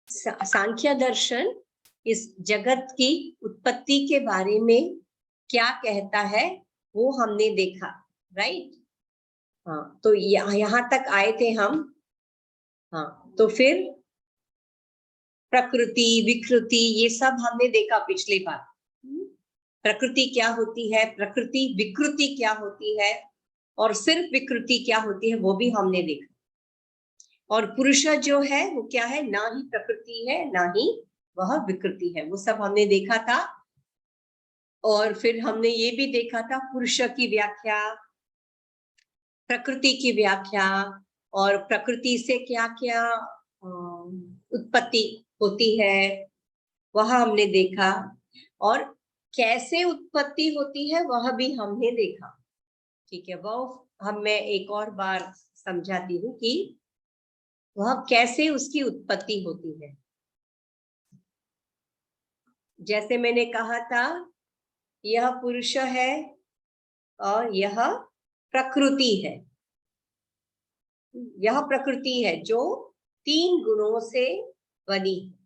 सांख्य दर्शन इस जगत की उत्पत्ति के बारे में क्या कहता है वो हमने देखा, राइट। हाँ, तो यहाँ तक आए थे हम। हाँ, तो फिर प्रकृति विकृति ये सब हमने देखा पिछली बार। प्रकृति क्या होती है, प्रकृति विकृति क्या होती है, और सिर्फ विकृति क्या होती है वो भी हमने देखा। और पुरुष जो है वो क्या है, ना ही प्रकृति है ना ही वह विकृति है, वो सब हमने देखा था। और फिर हमने ये भी देखा था पुरुष की व्याख्या, प्रकृति की व्याख्या, और प्रकृति से क्या क्या उत्पत्ति होती है वह हमने देखा, और कैसे उत्पत्ति होती है वह भी हमने देखा। ठीक है, वह मैं एक और बार समझाती हूँ कि वह कैसे उसकी उत्पत्ति होती है। जैसे मैंने कहा था, यह पुरुष है और यह प्रकृति है। यह प्रकृति है जो 3 गुणों से बनी है।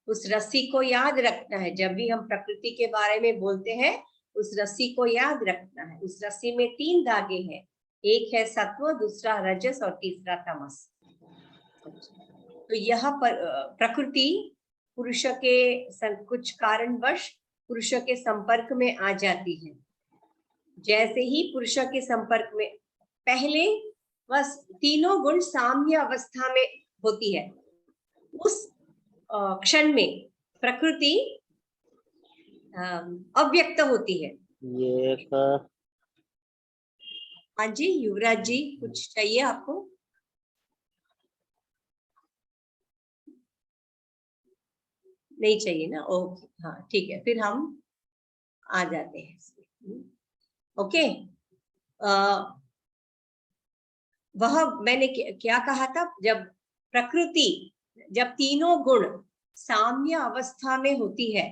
उस रस्सी को याद रखना है, जब भी हम प्रकृति के बारे में बोलते हैं उस रस्सी को याद रखना है। उस रस्सी में 3 धागे हैं, एक है सत्व, दूसरा रजस और तीसरा तमस। तो यह प्रकृति पुरुष के कुछ कारणवश पुरुष के संपर्क में आ जाती है। जैसे ही पुरुष के संपर्क में, पहले बस तीनों गुण साम्य अवस्था में होती है, उस क्षण में प्रकृति अव्यक्त होती है। ये सर, हाँ जी युवराज जी, कुछ चाहिए आपको? नहीं चाहिए ना, ओके, हाँ ठीक है, फिर हम आ जाते हैं। ओके, वह मैंने क्या कहा था, जब प्रकृति, जब तीनों गुण साम्य अवस्था में होती है,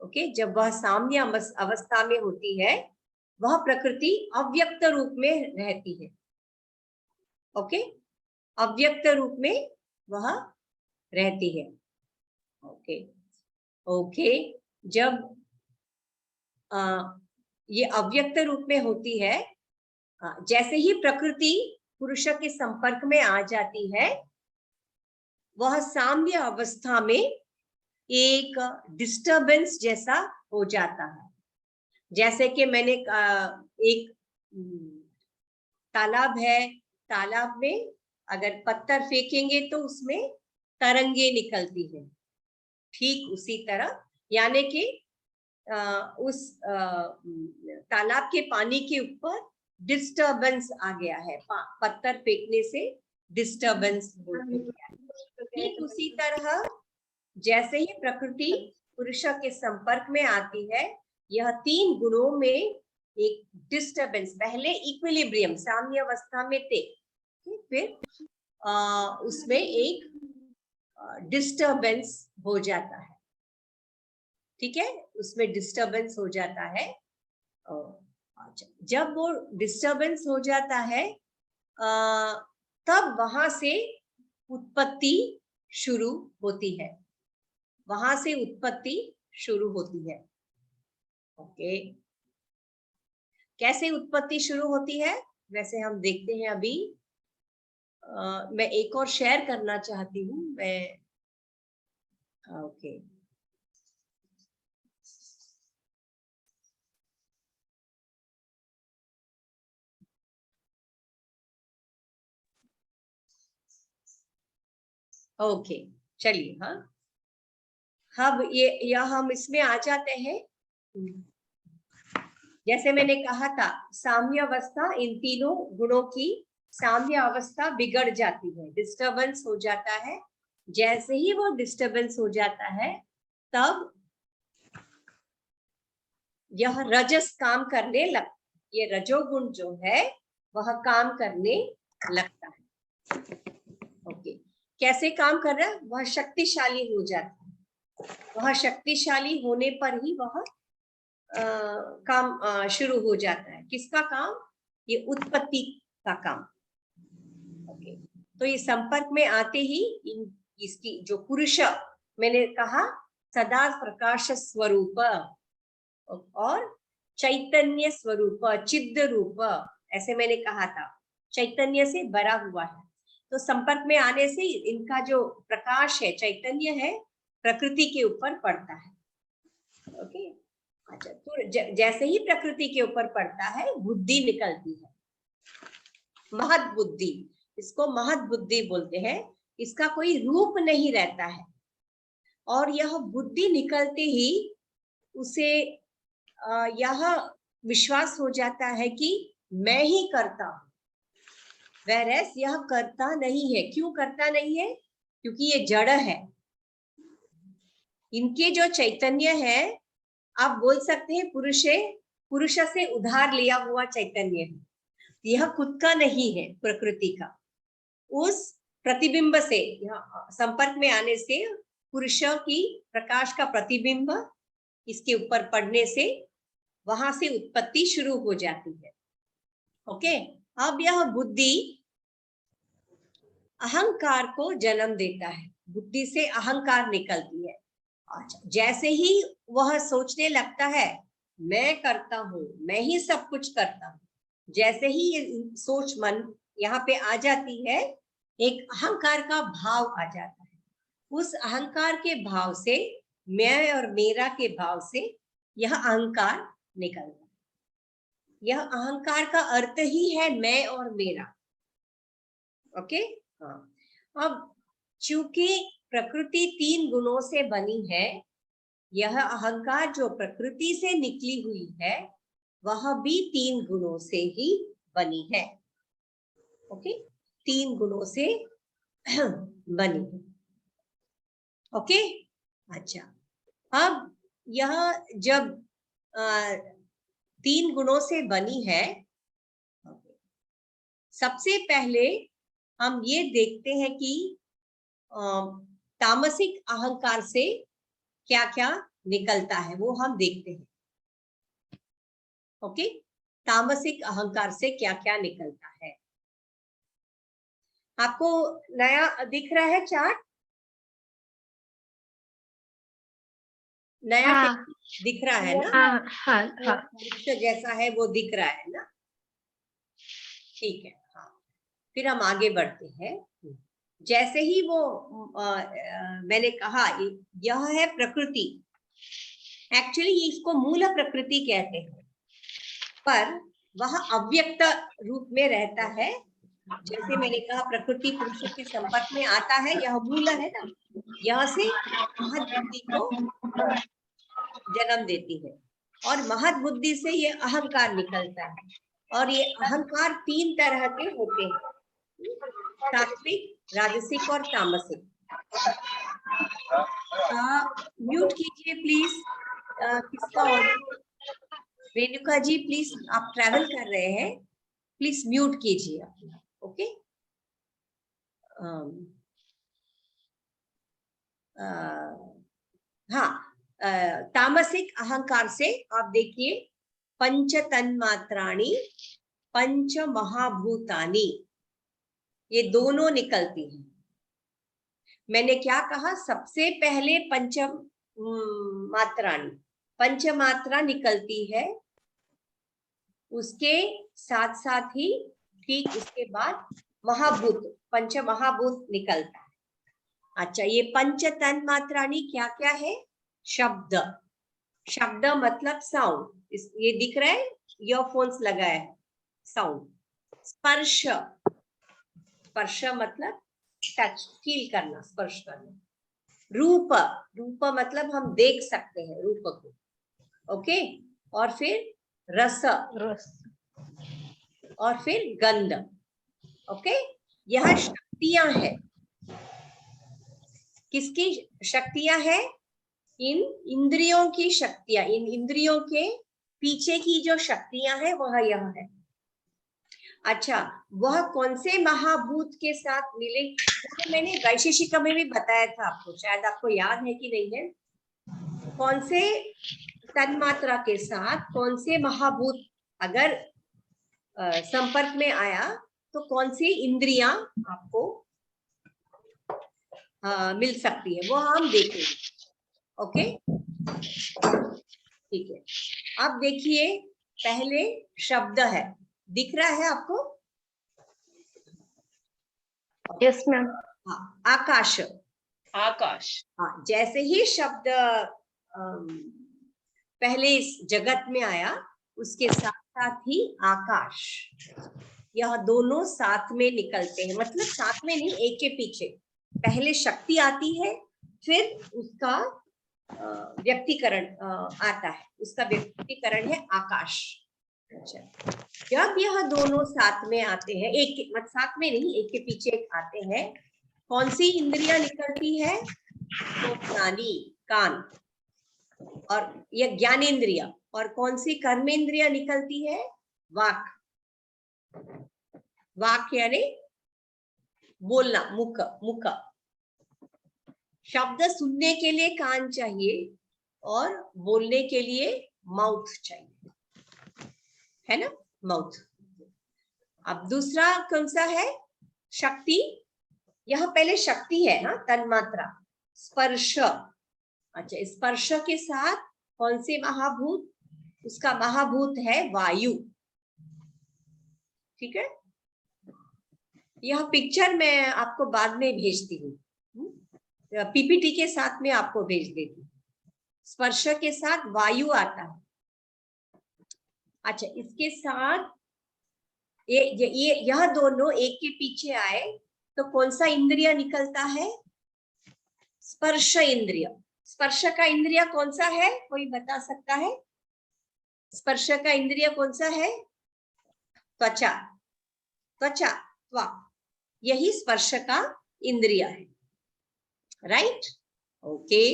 ओके, जब वह साम्य अवस्था में होती है वह प्रकृति अव्यक्त रूप में रहती है। ओके, अव्यक्त रूप में वह रहती है। ओके ओके, जब ये अव्यक्त रूप में होती है, जैसे ही प्रकृति पुरुष के संपर्क में आ जाती है वह साम्य अवस्था में एक डिस्टरबेंस जैसा हो जाता है। जैसे कि मैंने एक तालाब है, तालाब में अगर पत्थर फेंकेंगे तो उसमें तरंगे निकलती हैं, ठीक उसी तरह, यानी कि उस तालाब के पानी के ऊपर डिस्टरबेंस आ गया है, पत्थर फेंकने से डिस्टरबेंस हो गया है। ठीक उसी तरह जैसे ही प्रकृति पुरुष के संपर्क में आती है, यह 3 गुणों में एक डिस्टरबेंस, पहले इक्विलिब्रियम साम्य अवस्था में थे, फिर उसमें एक डिस्टरबेंस हो जाता है। ठीक है, उसमें डिस्टरबेंस हो जाता है। जब वो डिस्टरबेंस हो जाता है तब वहां से उत्पत्ति शुरू होती है, वहां से उत्पत्ति शुरू होती है। ओके, कैसे उत्पत्ति शुरू होती है वैसे हम देखते हैं अभी। मैं एक और शेयर करना चाहती हूँ मैं। ओके, ओके चलिए, हाँ अब ये हम इसमें आ जाते हैं। जैसे मैंने कहा था, साम्य अवस्था, इन तीनों गुणों की साम्य अवस्था बिगड़ जाती है, डिस्टरबेंस हो जाता है। जैसे ही वो डिस्टरबेंस हो जाता है तब यह रजस काम करने लगता, ये रजोगुण जो है वह काम करने लगता है। ओके, कैसे काम कर रहा है, वह शक्तिशाली हो जाता है। वह शक्तिशाली होने पर ही वह काम शुरू हो जाता है। किसका काम, ये उत्पत्ति का काम। ओके, तो ये संपर्क में आते ही इसकी जो पुरुष मैंने कहा सदा प्रकाश स्वरूप और चैतन्य स्वरूप, चिद रूप, ऐसे मैंने कहा था, चैतन्य से भरा हुआ है। तो संपर्क में आने से इनका जो प्रकाश है, चैतन्य है, प्रकृति के ऊपर पड़ता है। ओके, अच्छा, तो जैसे ही प्रकृति के ऊपर पड़ता है बुद्धि निकलती है, महत बुद्धि, इसको महत बुद्धि बोलते हैं। इसका कोई रूप नहीं रहता है, और यह बुद्धि निकलते ही उसे यह विश्वास हो जाता है कि मैं ही करता हूं, whereas यह करता नहीं है। क्यों करता नहीं है? क्योंकि ये जड़ है। इनके जो चैतन्य है, आप बोल सकते हैं पुरुष से उधार लिया हुआ चैतन्य है, यह खुद का नहीं है, प्रकृति का। उस प्रतिबिंब से, संपर्क में आने से पुरुष की प्रकाश का प्रतिबिंब इसके ऊपर पड़ने से वहां से उत्पत्ति शुरू हो जाती है। ओके, अब यह बुद्धि अहंकार को जन्म देता है, बुद्धि से अहंकार निकलती है। जैसे ही वह सोचने लगता है मैं करता हूं, मैं ही सब कुछ करता हूं, जैसे ही ये सोच मन यहाँ पे आ जाती है, एक अहंकार का भाव आ जाता है। उस अहंकार के भाव से, मैं और मेरा के भाव से यह अहंकार निकलता है। यह अहंकार का अर्थ ही है मैं और मेरा। ओके, हाँ। अब चूंकि प्रकृति 3 गुणों से बनी है, यह अहंकार जो प्रकृति से निकली हुई है वह भी 3 गुणों से ही बनी है। ओके, 3 गुणों से बनी है। ओके, अच्छा, अब यह जब 3 गुणों से बनी है, सबसे पहले हम ये देखते हैं कि तामसिक अहंकार से क्या क्या निकलता है, वो हम देखते हैं। ओके, तामसिक अहंकार से क्या क्या निकलता है। आपको नया दिख रहा है चार्ट? नया हाँ, दिख रहा है ना? हाँ, हाँ, हाँ। तो जैसा है वो दिख रहा है ना? ठीक है, हाँ। फिर हम आगे बढ़ते हैं। जैसे ही वो मैंने कहा यह है प्रकृति, एक्चुअली इसको मूल प्रकृति कहते हैं, पर वह अव्यक्त रूप में रहता है। जैसे मैंने कहा प्रकृति पुरुष के संपर्क में आता है, यह मूल है ना, यह से महत बुद्धि को जन्म देती है, और महत बुद्धि से ये अहंकार निकलता है। और ये अहंकार 3 तरह के होते हैं, सात्विक, राजसिक और तामसिक। म्यूट कीजिए प्लीज, किसका ऑडियो? रेणुका जी प्लीज, आप ट्रैवल कर रहे हैं, प्लीज म्यूट कीजिए अपना। ओके, हाँ, तामसिक अहंकार से आप देखिए, पंच तन्मात्राणी, पंच महाभूतानी, ये दोनों निकलती हैं। मैंने क्या कहा? सबसे पहले पंच मात्राणी, पंच मात्रा निकलती है, उसके साथ साथ ही ठीक उसके बाद महाभूत, पंच महाभूत निकलता है। अच्छा, ये पंच तन्मात्राणी क्या क्या है? शब्द, शब्द मतलब साउंड, ये दिख रहा है, ईयरफोन्स लगाया है, साउंड। स्पर्श, स्पर्श मतलब टच, फील करना, स्पर्श करना। रूप, रूप मतलब हम देख सकते हैं रूप को। ओके, और फिर रस, और फिर गंध। ओके, यह शक्तियां हैं। किसकी शक्तियां हैं? इन इंद्रियों की शक्तियां, इन इंद्रियों के पीछे की जो शक्तियां हैं वह यह है। अच्छा, वह कौन से महाभूत के साथ मिले? तो मैंने वैशेषिक में भी बताया था आपको, शायद आपको याद है कि नहीं है। कौन से तन्मात्रा के साथ कौन से महाभूत अगर संपर्क में आया तो कौन सी इंद्रियां आपको मिल सकती है वो हम देखेंगे। ओके, ठीक है। अब देखिए, पहले शब्द है, दिख रहा है आपको? Yes ma'am. हाँ, आकाश। आकाश। हाँ, जैसे ही शब्द पहले इस जगत में आया, उसके साथ साथ ही आकाश, यह दोनों साथ में निकलते हैं। मतलब साथ में नहीं, एक के पीछे। पहले शक्ति आती है, फिर उसका व्यक्तिकरण आता है, उसका व्यक्तिकरण है आकाश। अच्छा, जब यह दोनों साथ में आते हैं, एक मत साथ में नहीं, एक के पीछे एक आते हैं, कौन सी इंद्रियां निकलती है? तो नानी, कान, और यह ज्ञानेंद्रिया। और कौन सी कर्मेंद्रिया निकलती है? वाक। वाक यानी बोलना, मुख, मुख। शब्द सुनने के लिए कान चाहिए और बोलने के लिए माउथ चाहिए, है ना, माउथ। अब दूसरा कौन सा है? शक्ति। यह पहले शक्ति है ना, तन्मात्रा। स्पर्श। अच्छा, स्पर्श के साथ कौन से महाभूत? उसका महाभूत है वायु। ठीक है, यह पिक्चर मैं आपको बाद में भेजती हूँ, पीपीटी के साथ में आपको भेज देती हूँ। स्पर्श के साथ वायु आता है। अच्छा, इसके साथ यह दोनों एक के पीछे आए तो कौन सा इंद्रिय निकलता है? स्पर्श इंद्रिय। स्पर्श का इंद्रिय कौन सा है, कोई बता सकता है? स्पर्श का इंद्रिय कौन सा है? त्वचा। त्वचा, त्वक, यही स्पर्श का इंद्रिय है। Right, okay.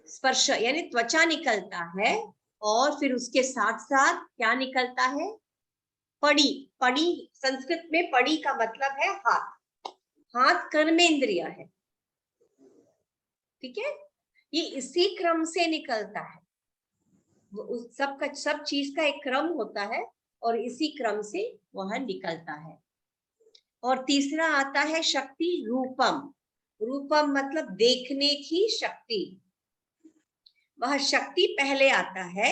स्पर्श यानी त्वचा निकलता है, और फिर उसके साथ साथ क्या निकलता है? पड़ी। पड़ी, संस्कृत में पड़ी का मतलब है हाथ। हाथ कर्मेंद्रिय है। ठीक है, ये इसी क्रम से निकलता है। सब चीज का एक क्रम होता है, और इसी क्रम से वह निकलता है। और तीसरा आता है शक्ति, रूपम। रूपम मतलब देखने की शक्ति। वह शक्ति पहले आता है,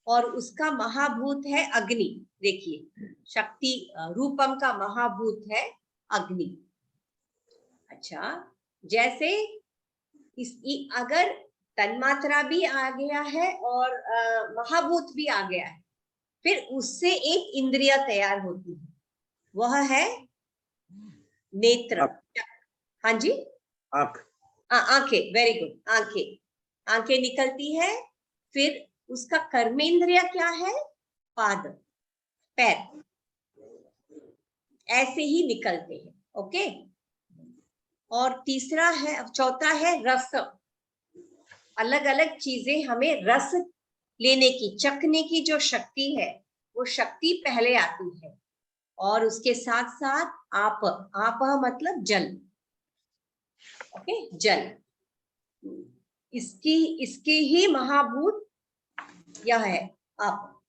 और उसका महाभूत है अग्नि। देखिए, शक्ति रूपम का महाभूत है अग्नि। अच्छा, जैसे अगर तन्मात्रा भी आ गया है और महाभूत भी आ गया है, फिर उससे एक इंद्रिय तैयार होती है, वह है नेत्र। हाँ जी, आंख। आंखें, वेरी गुड, आंखें। आंखें निकलती है, फिर उसका कर्मेंद्रिय क्या है? पाद, पैर। ऐसे ही निकलते हैं। ओके, और तीसरा है, चौथा है रस। अलग अलग चीजें हमें रस लेने की, चखने की जो शक्ति है, वो शक्ति पहले आती है। और उसके साथ साथ आप मतलब जल। ओके, जल, इसकी ही महाभूत यह है आप।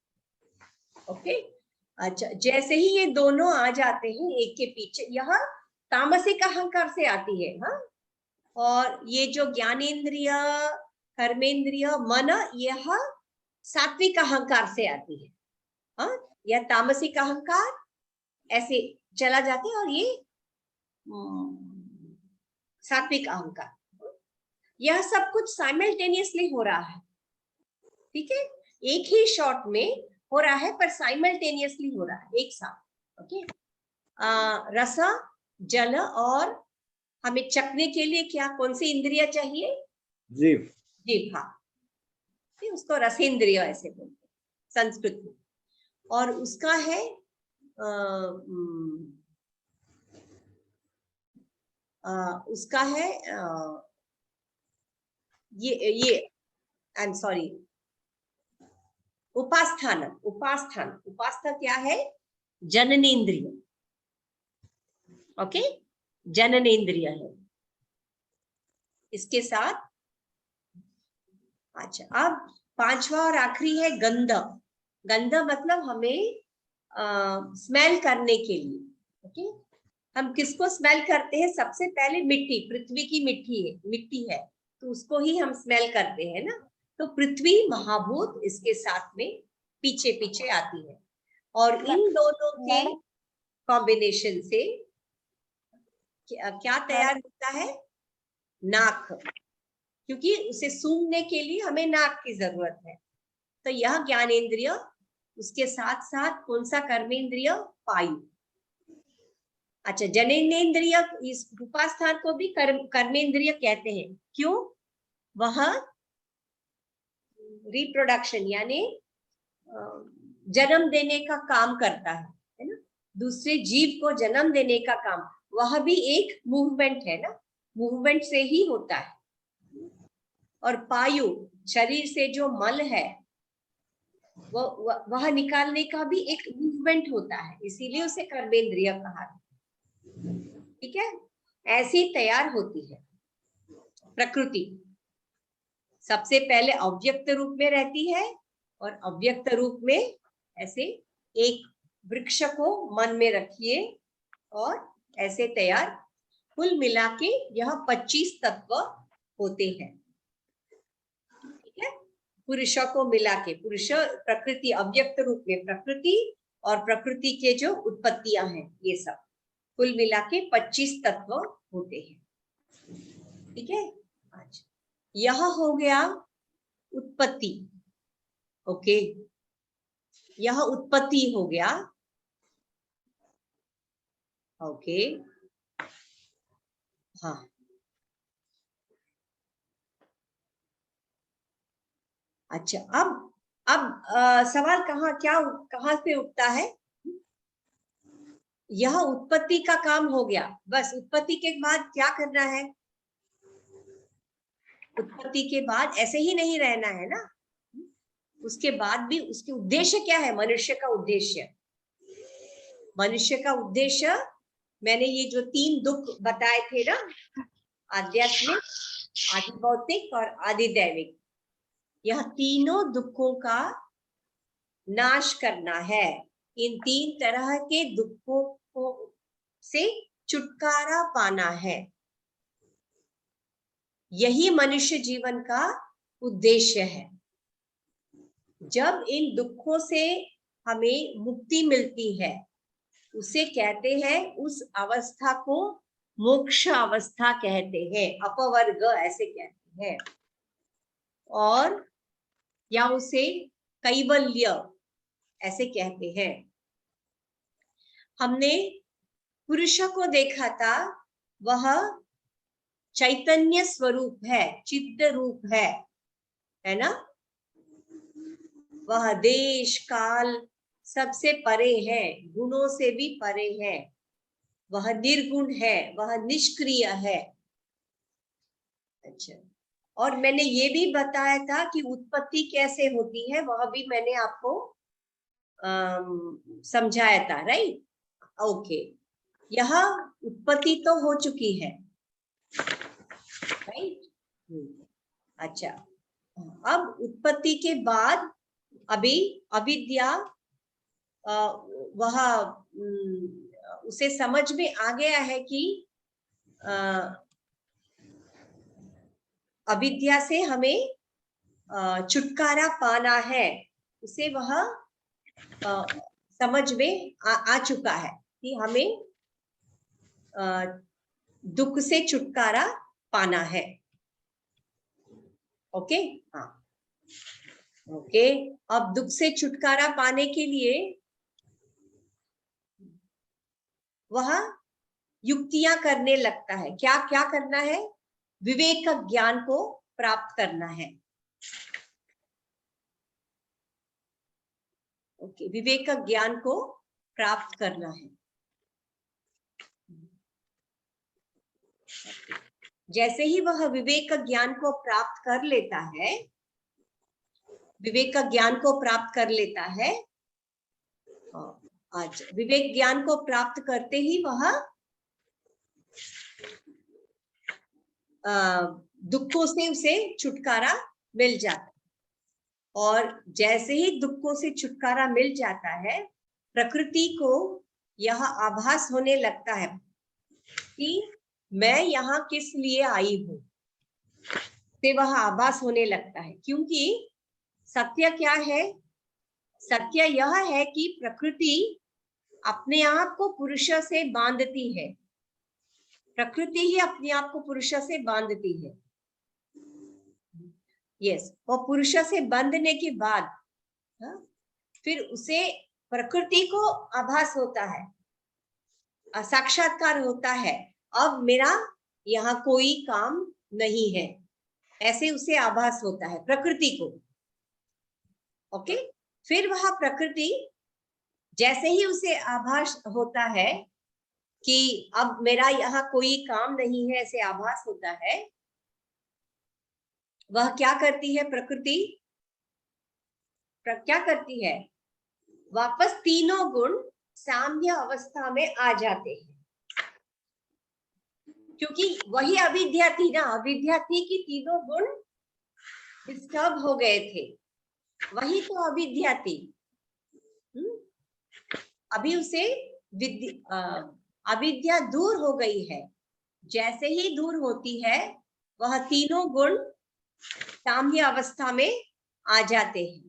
ओके, अच्छा, जैसे ही ये दोनों आ जाते हैं एक के पीछे, यह तामसिक अहंकार से आती है। हाँ, और ये जो ज्ञानेंद्रिय, कर्मेंद्रिय, मन, यह सात्विक अहंकार से आती है। हाँ, यह तामसिक अहंकार ऐसे चला जाता है, और ये सात्विक अहंकार। यह सब कुछ साइमल्टेनियसली हो रहा है। ठीक है, एक ही शॉट में हो रहा है, पर साइमल्टेनियसली हो रहा है, एक साथ। ओके, रस, जल, और हमें चखने के लिए क्या, कौन सी इंद्रिय चाहिए? जीभ। जीभ, हाँ, उसको रसेंद्रिय ऐसे बोलते हैं संस्कृत में। और उसका है उसका है ये आई एम सॉरी, उपास्थान। उपास्थान क्या है? जननेन्द्रिय। ओके, जननेन्द्रिय है इसके साथ। अच्छा, अब पांचवा और आखिरी है गंध। गंध मतलब हमें स्मेल करने के लिए। ओके, हम किसको स्मेल करते हैं? सबसे पहले मिट्टी, पृथ्वी की मिट्टी है तो उसको ही हम स्मेल करते हैं ना। तो पृथ्वी, महाभूत इसके साथ में पीछे पीछे आती है, और इन दोनों के कॉम्बिनेशन से क्या तैयार होता है? नाक, क्योंकि उसे सूंघने के लिए हमें नाक की जरूरत है। तो यह ज्ञानेंद्रिय, उसके साथ साथ कौन सा कर्मेंद्रिय? वायु। अच्छा, जनेंद्रिय, इस उपास्थान को भी कर्मेंद्रिय कहते हैं। क्यों? वह रिप्रोडक्शन यानी जन्म देने का काम करता है ना, दूसरे जीव को जन्म देने का काम, वह भी एक मूवमेंट है ना, मूवमेंट से ही होता है। और पायु, शरीर से जो मल है वह निकालने का भी एक मूवमेंट होता है, इसीलिए उसे कर्मेंद्रिय कहा। ठीक है, ऐसी तैयार होती है प्रकृति। सबसे पहले अव्यक्त रूप में रहती है, और अव्यक्त रूप में ऐसे एक वृक्ष को मन में रखिए, और ऐसे तैयार, कुल मिला के यह 25 तत्व होते हैं। ठीक है, पुरुषों को मिला के, पुरुष प्रकृति, अव्यक्त रूप में प्रकृति, और प्रकृति के जो उत्पत्तियां हैं, ये सब कुल मिला के 25 तत्व होते हैं। ठीक है, अच्छा, यह हो गया उत्पत्ति। ओके, यह उत्पत्ति हो गया। ओके, हाँ, अच्छा, अब सवाल कहाँ से उठता है? यह उत्पत्ति का काम हो गया, बस उत्पत्ति के बाद क्या करना है? उत्पत्ति के बाद ऐसे ही नहीं रहना है ना, उसके बाद भी उसके उद्देश्य क्या है? मनुष्य का उद्देश्य, मनुष्य का उद्देश्य, मैंने ये जो 3 दुख बताए थे ना, आध्यात्मिक, आदि भौतिक और आदि दैविक, यह तीनों दुखों का नाश करना है। इन 3 तरह के दुखों को से छुटकारा पाना है, यही मनुष्य जीवन का उद्देश्य है। जब इन दुखों से हमें मुक्ति मिलती है, उसे कहते हैं, उस अवस्था को मोक्ष अवस्था कहते हैं, अपवर्ग ऐसे कहते हैं, और या उसे कैवल्य ऐसे कहते हैं। हमने पुरुष को देखा था, वह चैतन्य स्वरूप है, चित्त रूप है ना, वह देश काल सबसे परे है, गुणों से भी परे है, वह निर्गुण है, वह निष्क्रिय है। अच्छा, और मैंने ये भी बताया था कि उत्पत्ति कैसे होती है, वह भी मैंने आपको समझाया था, राइट? ओके, यह उत्पत्ति तो हो चुकी है, राइट? अच्छा, अब उत्पत्ति के बाद अभी अविद्या, वह उसे समझ में आ गया है कि अविद्या से हमें छुटकारा पाना है, उसे वह समझ में आ चुका है कि हमें दुख से छुटकारा पाना है। ओके, हाँ, ओके, अब दुख से छुटकारा पाने के लिए वह युक्तियां करने लगता है। क्या क्या करना है? विवेक का ज्ञान को प्राप्त करना है। ओके, विवेक का ज्ञान को प्राप्त करना है। जैसे ही वह विवेक का ज्ञान को प्राप्त कर लेता है, विवेक का ज्ञान को प्राप्त कर लेता है, आज विवेक ज्ञान को प्राप्त करते ही वह दुखों से उसे छुटकारा मिल जाता है। और जैसे ही दुखों से छुटकारा मिल जाता है, प्रकृति को यह आभास होने लगता है कि मैं यहाँ किस लिए आई हूं, से वह आभास होने लगता है। क्योंकि सत्य क्या है? सत्य यह है कि प्रकृति अपने आप को पुरुष से बांधती है। प्रकृति ही अपने आप को पुरुष से बांधती है। यस, और पुरुष से बांधने के बाद फिर उसे प्रकृति को आभास होता है, साक्षात्कार होता है, अब मेरा यहाँ कोई काम नहीं है, ऐसे उसे आभास होता है प्रकृति को। ओके, फिर वह प्रकृति जैसे ही उसे आभास होता है कि अब मेरा यहाँ कोई काम नहीं है, ऐसे आभास होता है, वह क्या करती है? प्रकृति क्या करती है? वापस तीनों गुण साम्य अवस्था में आ जाते हैं। क्योंकि वही अविद्या थी ना, अविद्या थी कि तीनों गुण डिस्टर्ब हो गए थे, वही तो अविद्या थी। अभी उसे अविद्या दूर हो गई है। जैसे ही दूर होती है वह तीनों गुण साम्य अवस्था में आ जाते हैं।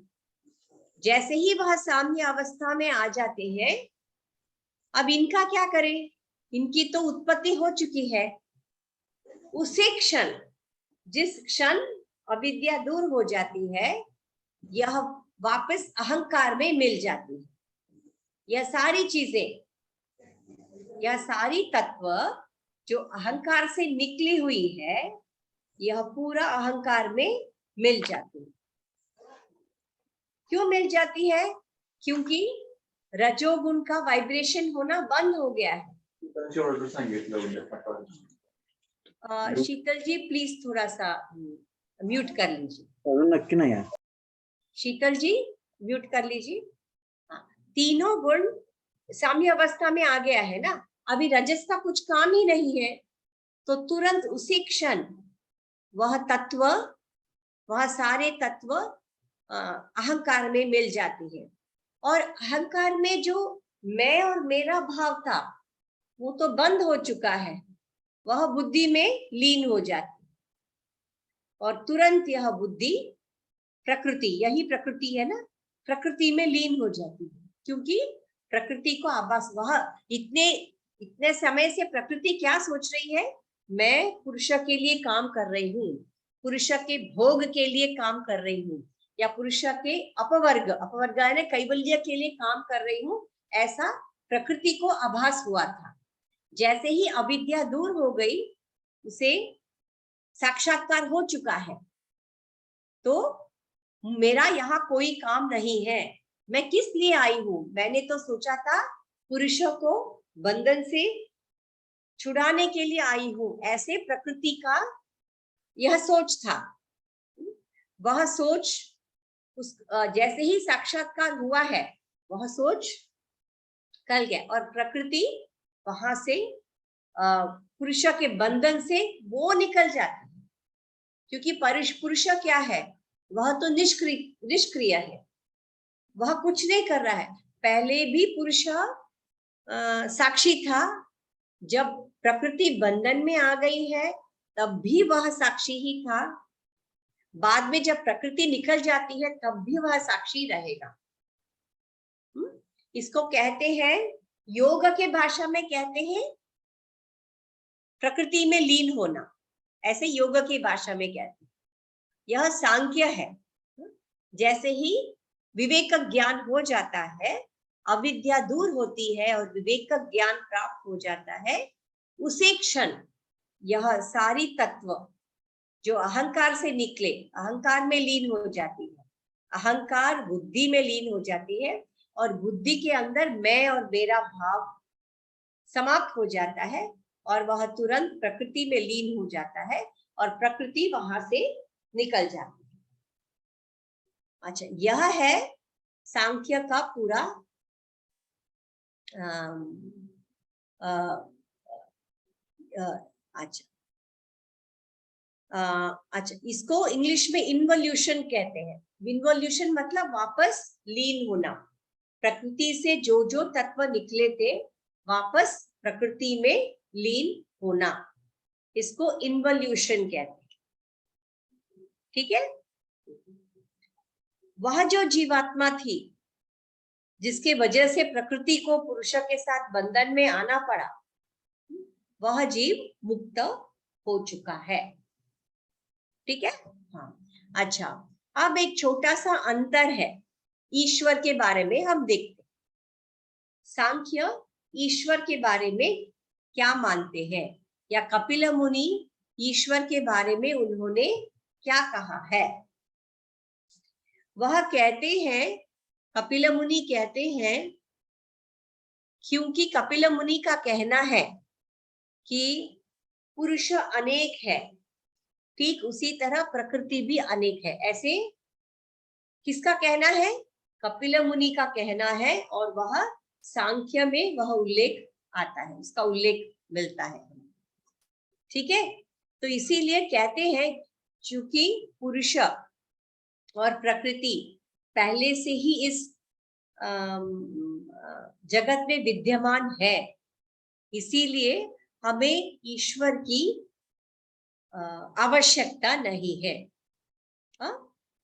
जैसे ही वह साम्य अवस्था में आ जाते हैं, अब इनका क्या करें? इनकी तो उत्पत्ति हो चुकी है। उसी क्षण, जिस क्षण अविद्या दूर हो जाती है, यह वापस अहंकार में मिल जाती है। यह सारी चीजें, यह सारी तत्व जो अहंकार से निकली हुई है, यह पूरा अहंकार में मिल जाती है। क्यों मिल जाती है? क्योंकि रजोगुण का वाइब्रेशन होना बंद हो गया है। शीतल जी प्लीज थोड़ा सा म्यूट कर लीजिए। नक्की नाही आहे। शीतल जी म्यूट कर लीजिए। तीनों गुण साम्य अवस्था में आ गया है ना, अभी रजस का कुछ काम ही नहीं है, तो तुरंत उसी क्षण वह तत्व, वह सारे तत्व अहंकार में मिल जाती है। और अहंकार में जो मैं और मेरा भाव था वो तो बंद हो चुका है, वह बुद्धि में लीन हो जाती है। और तुरंत यह बुद्धि प्रकृति, यही प्रकृति है ना, प्रकृति में लीन हो जाती है। क्योंकि प्रकृति को आभास, वह इतने समय से प्रकृति क्या सोच रही है? मैं पुरुष के लिए काम कर रही हूँ, पुरुष के भोग के लिए काम कर रही हूँ, या पुरुष के अपवर्ग यानी कैवल्य के लिए काम कर रही हूँ, ऐसा प्रकृति को आभास हुआ था। जैसे ही अविद्या दूर हो गई, उसे साक्षात्कार हो चुका है, तो मेरा यहाँ कोई काम नहीं है, मैं किस लिए आई हूँ? मैंने तो सोचा था पुरुषों को बंधन से छुड़ाने के लिए आई हूँ, ऐसे प्रकृति का यह सोच था। वह सोच जैसे ही साक्षात्कार हुआ है, वह सोच कल गया और प्रकृति वहां से पुरुष के बंधन से वो निकल जाती है। क्योंकि पुरुष क्या है? वह तो निष्क्रिय है, वह कुछ नहीं कर रहा है। पहले भी पुरुष साक्षी था, जब प्रकृति बंधन में आ गई है तब भी वह साक्षी ही था, बाद में जब प्रकृति निकल जाती है तब भी वह साक्षी रहेगा। इसको कहते हैं, योग के भाषा में कहते हैं प्रकृति में लीन होना, ऐसे योग की भाषा में कहते हैं। यह सांख्य है। जैसे ही विवेक ज्ञान हो जाता है, अविद्या दूर होती है और विवेक ज्ञान प्राप्त हो जाता है, उसी क्षण यह सारी तत्व जो अहंकार से निकले, अहंकार में लीन हो जाती है। अहंकार बुद्धि में लीन हो जाती है और बुद्धि के अंदर मैं और मेरा भाव समाप्त हो जाता है और वह तुरंत प्रकृति में लीन हो जाता है और प्रकृति वहां से निकल जाती है। अच्छा, यह है सांख्य का पूरा अच्छा, इसको इंग्लिश में इन्वोल्यूशन कहते हैं। इन्वोल्यूशन मतलब वापस लीन होना, प्रकृति से जो जो तत्व निकले थे वापस प्रकृति में लीन होना, इसको इन्वोल्यूशन कहते हैं। ठीक है, वह जो जीवात्मा थी जिसके वजह से प्रकृति को पुरुष के साथ बंधन में आना पड़ा, वह जीव मुक्त हो चुका है। ठीक है, हाँ। अच्छा, अब एक छोटा सा अंतर है ईश्वर के बारे में हम देखते हैं। सांख्य ईश्वर के बारे में क्या मानते हैं, या कपिल मुनि ईश्वर के बारे में उन्होंने क्या कहा है। वह कहते हैं, कपिल मुनि कहते हैं, क्योंकि कपिल मुनि का कहना है कि पुरुष अनेक है, ठीक उसी तरह प्रकृति भी अनेक है। ऐसे किसका कहना है? कपिल मुनि का कहना है, और वह सांख्य में वह उल्लेख आता है, उसका उल्लेख मिलता है। ठीक है, तो इसीलिए कहते हैं चूंकि पुरुष और प्रकृति पहले से ही इस जगत में विद्यमान है, इसीलिए हमें ईश्वर की आवश्यकता नहीं है।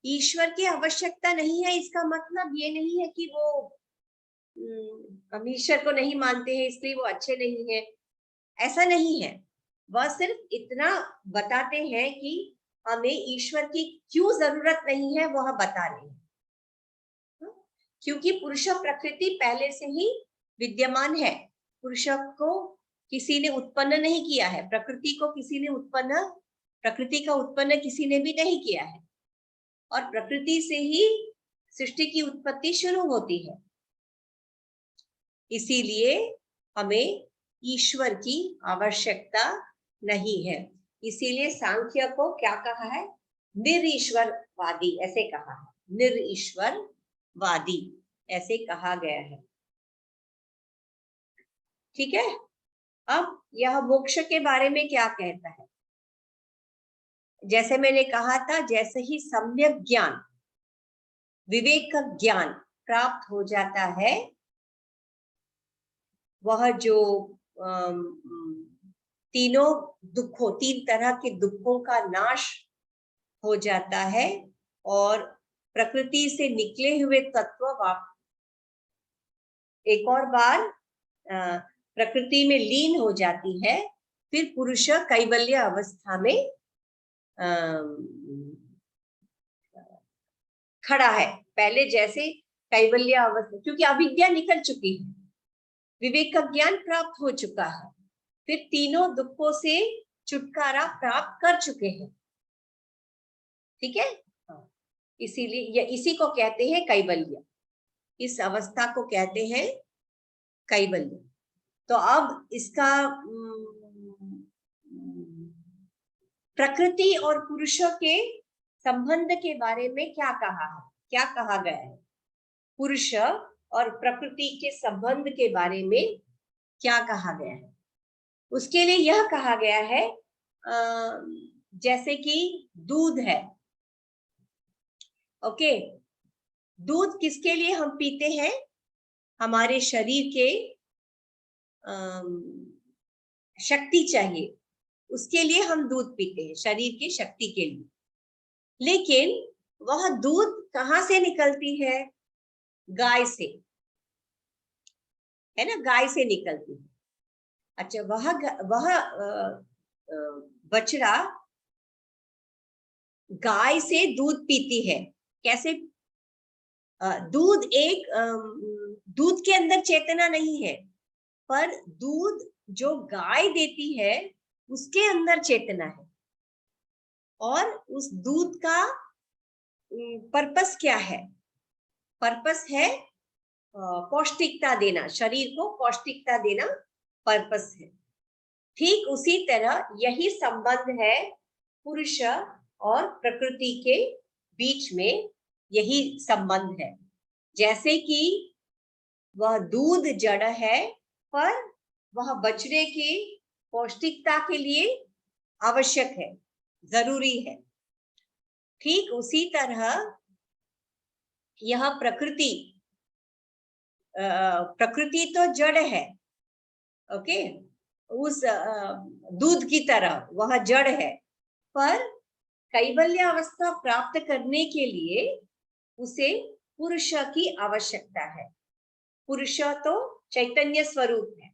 ईश्वर की आवश्यकता नहीं है, इसका मतलब ये नहीं है कि वो हम ईश्वर को नहीं मानते हैं इसलिए वो अच्छे नहीं है, ऐसा नहीं है। वह सिर्फ इतना बताते हैं कि हमें ईश्वर की क्यों जरूरत नहीं है, वह बता रहे हैं। क्योंकि पुरुष प्रकृति पहले से ही विद्यमान है, पुरुष को किसी ने उत्पन्न नहीं किया है, प्रकृति को किसी ने उत्पन्न, प्रकृति का उत्पन्न किसी ने भी नहीं किया है, और प्रकृति से ही सृष्टि की उत्पत्ति शुरू होती है। इसीलिए हमें ईश्वर की आवश्यकता नहीं है। इसीलिए सांख्य को क्या कहा है? निरीश्वरवादी, ऐसे कहा है, निरीश्वरवादी ऐसे कहा गया है। ठीक है, अब यह मोक्ष के बारे में क्या कहता है? जैसे मैंने कहा था, जैसे ही सम्यक ज्ञान, विवेक का ज्ञान प्राप्त हो जाता है, वह जो तीनों दुखों, तीन तरह के दुखों का नाश हो जाता है, और प्रकृति से निकले हुए तत्व एक और बार प्रकृति में लीन हो जाती है। फिर पुरुष कैवल्य अवस्था में खड़ा है। पहले जैसे कैवल्य अवस्था, क्योंकि अविद्या निकल चुकी है, विवेक का ज्ञान प्राप्त हो चुका है, फिर तीनों दुखों से छुटकारा प्राप्त कर चुके हैं। ठीक है, इसीलिए इसी को कहते हैं कैवल्य, इस अवस्था को कहते हैं कैवल्य। तो अब इसका प्रकृति और पुरुषों के संबंध के बारे में क्या कहा है, क्या कहा गया है? पुरुष और प्रकृति के संबंध के बारे में क्या कहा गया है? उसके लिए यह कहा गया है, जैसे कि दूध है। ओके, दूध किसके लिए हम पीते हैं? हमारे शरीर के शक्ति चाहिए, उसके लिए हम दूध पीते हैं, शरीर की शक्ति के लिए। लेकिन वह दूध कहाँ से निकलती है? गाय से, है ना, गाय से निकलती है। अच्छा, वह बछड़ा गाय से दूध पीती है। कैसे? दूध दूध के अंदर चेतना नहीं है, पर दूध जो गाय देती है उसके अंदर चेतना है। और उस दूध का पर्पस क्या है? पर्पस है पौष्टिकता देना, शरीर को पौष्टिकता देना पर्पस है। ठीक उसी तरह यही संबंध है पुरुष और प्रकृति के बीच में, यही संबंध है। जैसे कि वह दूध जड़ है, पर वह बछड़े की पौष्टिकता के लिए आवश्यक है, जरूरी है। ठीक उसी तरह यह प्रकृति प्रकृति तो जड़ है, ओके, उस दूध की तरह वह जड़ है, पर कैवल्य अवस्था प्राप्त करने के लिए उसे पुरुष की आवश्यकता है। पुरुष तो चैतन्य स्वरूप है,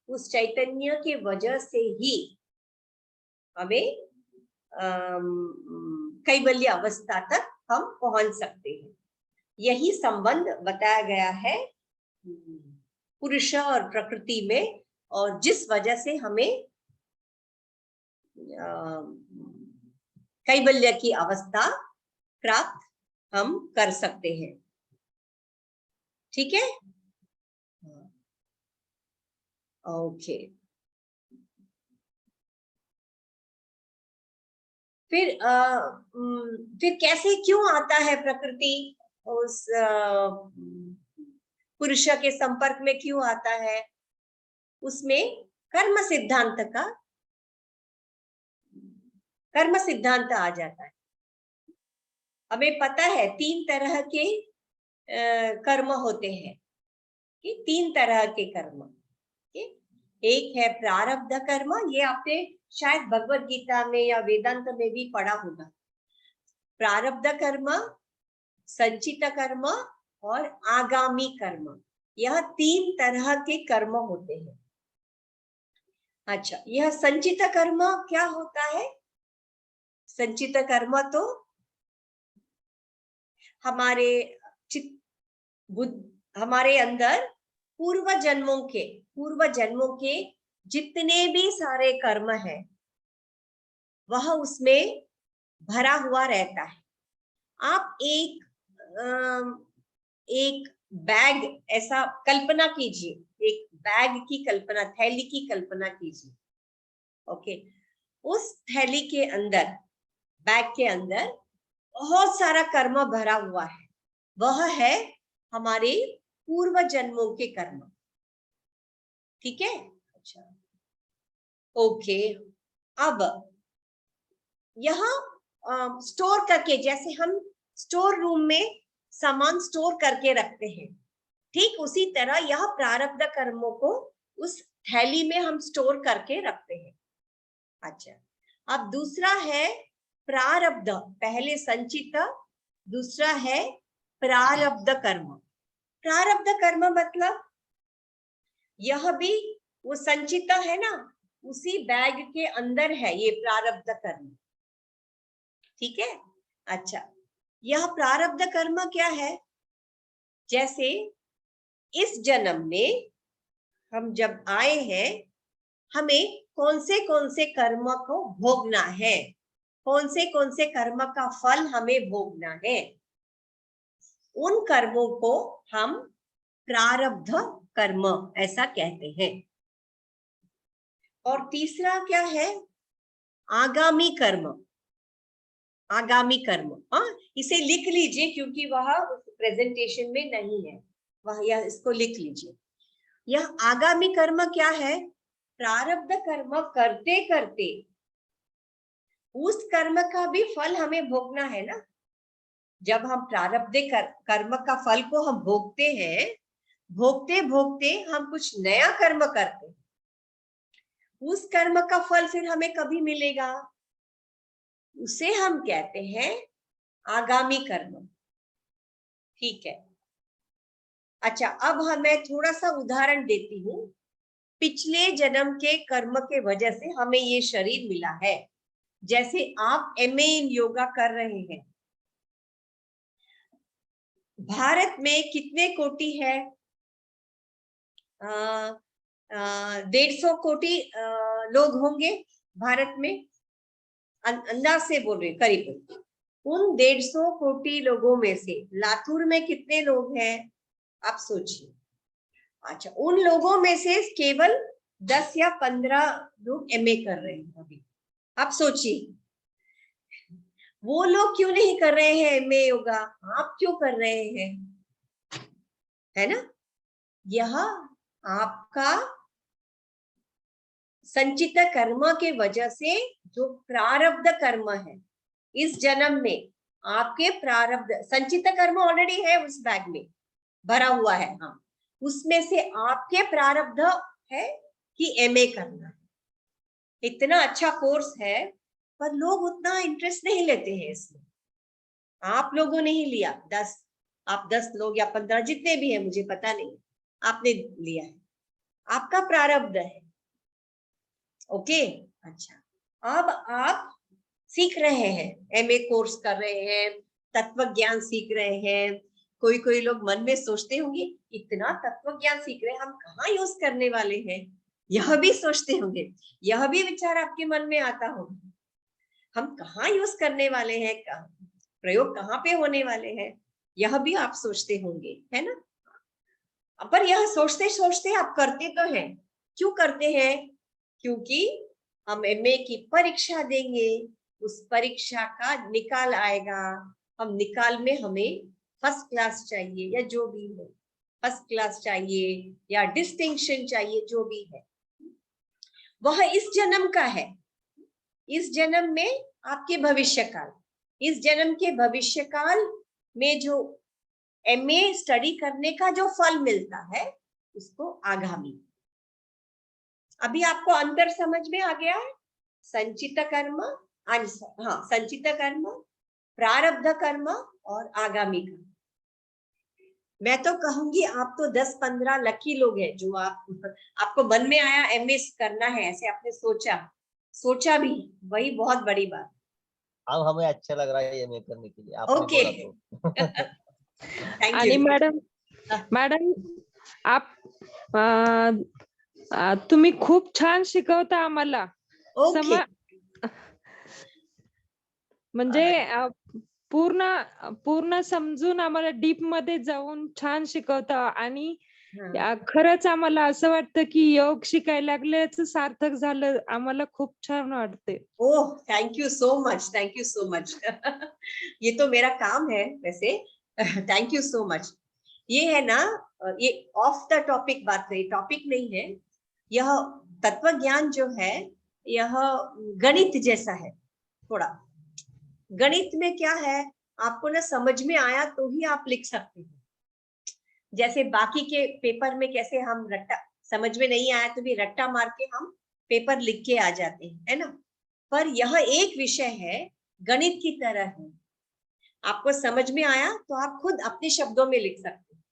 उस चैतन्य के वजह से ही हमें कैवल्य अवस्था तक हम पहुंच सकते हैं। यही संबंध बताया गया है पुरुष और प्रकृति में, और जिस वजह से हमें कैवल्य की अवस्था प्राप्त हम कर सकते हैं। ठीक है, ओके। फिर कैसे क्यों आता है प्रकृति उस पुरुष के संपर्क में क्यों आता है? उसमें कर्म सिद्धांत आ जाता है। हमें पता है 3 तरह के कर्म होते हैं, कि 3 तरह के कर्म। एक है प्रारब्ध कर्म, ये आपने शायद भगवत गीता में या वेदांत में भी पढ़ा होगा। प्रारब्ध कर्म, संचित कर्म और आगामी कर्म, यह 3 तरह के कर्म होते हैं। अच्छा, यह संचित कर्म क्या होता है? संचित कर्म तो हमारे अंदर पूर्व जन्मों के जितने भी सारे कर्म हैं, वह उसमें भरा हुआ रहता है। आप एक बैग ऐसा कल्पना कीजिए, एक बैग की कल्पना, थैली की कल्पना कीजिए, ओके। उस थैली के अंदर, बैग के अंदर बहुत सारा कर्म भरा हुआ है, वह है हमारे पूर्व जन्मों के कर्म। ठीक है, अच्छा, ओके। अब यहाँ स्टोर करके, जैसे हम स्टोर रूम में सामान स्टोर करके रखते हैं, ठीक उसी तरह यह प्रारब्ध कर्मों को उस थैली में हम स्टोर करके रखते हैं। अच्छा, अब दूसरा है प्रारब्ध, पहले संचित, दूसरा है प्रारब्ध कर्म। प्रारब्ध कर्म मतलब यह भी वो संचित है ना, उसी बैग के अंदर है ये प्रारब्ध कर्म। ठीक है, अच्छा, यह प्रारब्ध कर्म क्या है? जैसे इस जन्म में हम जब आए हैं, हमें कौन से कर्म को भोगना है, कौन से कर्म का फल हमें भोगना है, उन कर्मों को हम प्रारब्ध कर्म ऐसा कहते हैं। और तीसरा क्या है? आगामी कर्म। आगामी कर्म, इसे लिख लीजिए क्योंकि वह प्रेजेंटेशन में नहीं है, वह यह इसको लिख लीजिए। यह आगामी कर्म क्या है? प्रारब्ध कर्म करते करते उस कर्म का भी फल हमें भोगना है ना। जब हम प्रारब्ध कर्म का फल को हम भोगते हैं, भोगते भोगते हम कुछ नया कर्म करते हैं, उस कर्म का फल फिर हमें कभी मिलेगा, उसे हम कहते हैं आगामी कर्म। ठीक है, अच्छा, अब मैं थोड़ा सा उदाहरण देती हूँ। पिछले जन्म के कर्म के वजह से हमें ये शरीर मिला है। जैसे आप MA इन योगा कर रहे हैं, भारत में कितने कोटि है? 150 कोटि लोग होंगे भारत में, अंदाज से बोल रहे करीब। उन 150 कोटि लोगों में से लातूर में कितने लोग हैं, आप सोचिए। अच्छा, उन लोगों में से केवल 10 या 15 लोग MA कर रहे हैं अभी। आप सोचिए, वो लोग क्यों नहीं कर रहे हैं MA योगा, आप क्यों कर रहे हैं? है ना, यह आपका संचित कर्म के वजह से जो प्रारब्ध कर्म है, इस जन्म में आपके प्रारब्ध संचित कर्म ऑलरेडी है, उस बैग में भरा हुआ है, हाँ, उसमें से आपके प्रारब्ध है कि एमए करना है। इतना अच्छा कोर्स है पर लोग उतना इंटरेस्ट नहीं लेते हैं इसमें। आप लोगों ने ही लिया, 10 लोग या 15 जितने भी है मुझे पता नहीं, आपने लिया है, आपका प्रारब्ध है। ओके, अच्छा, अब आप सीख रहे हैं, एमए कोर्स कर रहे हैं, तत्व ज्ञान सीख रहे हैं। कोई लोग मन में सोचते होंगे इतना तत्व ज्ञान सीख रहे हैं, हम कहाँ यूज करने वाले हैं, यह भी सोचते होंगे, यह भी विचार आपके मन में आता होगा, हम कहाँ यूज करने वाले हैं, प्रयोग कहाँ पे होने वाले हैं, यह भी आप सोचते होंगे, है ना। पर यह सोचते सोचते आप करते तो हैं। क्यों करते हैं? क्योंकि हम एमए की परीक्षा देंगे, उस परीक्षा का निकाल आएगा, हम निकाल में हमें फर्स्ट क्लास चाहिए या जो भी हो, फर्स्ट क्लास चाहिए या डिस्टिंक्शन चाहिए, जो भी है वह इस जन्म का है। इस जन्म में आपके भविष्य काल, इस जन्म के भविष्य काल में जो एमए स्टडी करने का जो फल मिलता है उसको आगामी। अभी आपको अंतर समझ में आ गया है? संचित कर्म, हाँ, संचित कर्म, प्रारब्ध कर्म और आगामी कर्म। मैं तो कहूंगी आप तो 10-15 लकी लोग हैं जो आपको मन में आया एमए करना है, ऐसे आपने सोचा भी, वही बहुत बड़ी बात। अब हमें अच्छा लग रहा है एमए करने के लिए, आपने ओके, बोला तो। थैंक आणि यू मॅडम आप तुम्ही खूप छान शिकवता आम्हाला. ओके, म्हणजे पूर्ण समजून आम्हाला डीप मध्ये जाऊन छान शिकवता आणि खरंच आम्हाला असं वाटतं की योग शिकायला लागल्याचं सार्थक झालं. आम्हाला खूप छान वाटते. Oh, thank you so much, thank you so much. ये तो मेरा काम है वैसे। Thank you so much. ये है ना, ये ऑफ द टॉपिक बात नहीं, टॉपिक नहीं है। यह तत्व ज्ञान जो है यह गणित जैसा है थोड़ा। गणित में क्या है, आपको ना समझ में आया तो ही आप लिख सकते हैं। जैसे बाकी के पेपर में कैसे हम रट्टा, समझ में नहीं आया तो भी रट्टा मार के हम पेपर लिख के आ जाते हैं, है ना। पर यह एक विषय है, गणित की तरह है। आपको समझ में आया तो आप खुद अपने शब्दों में लिख सकते हैं।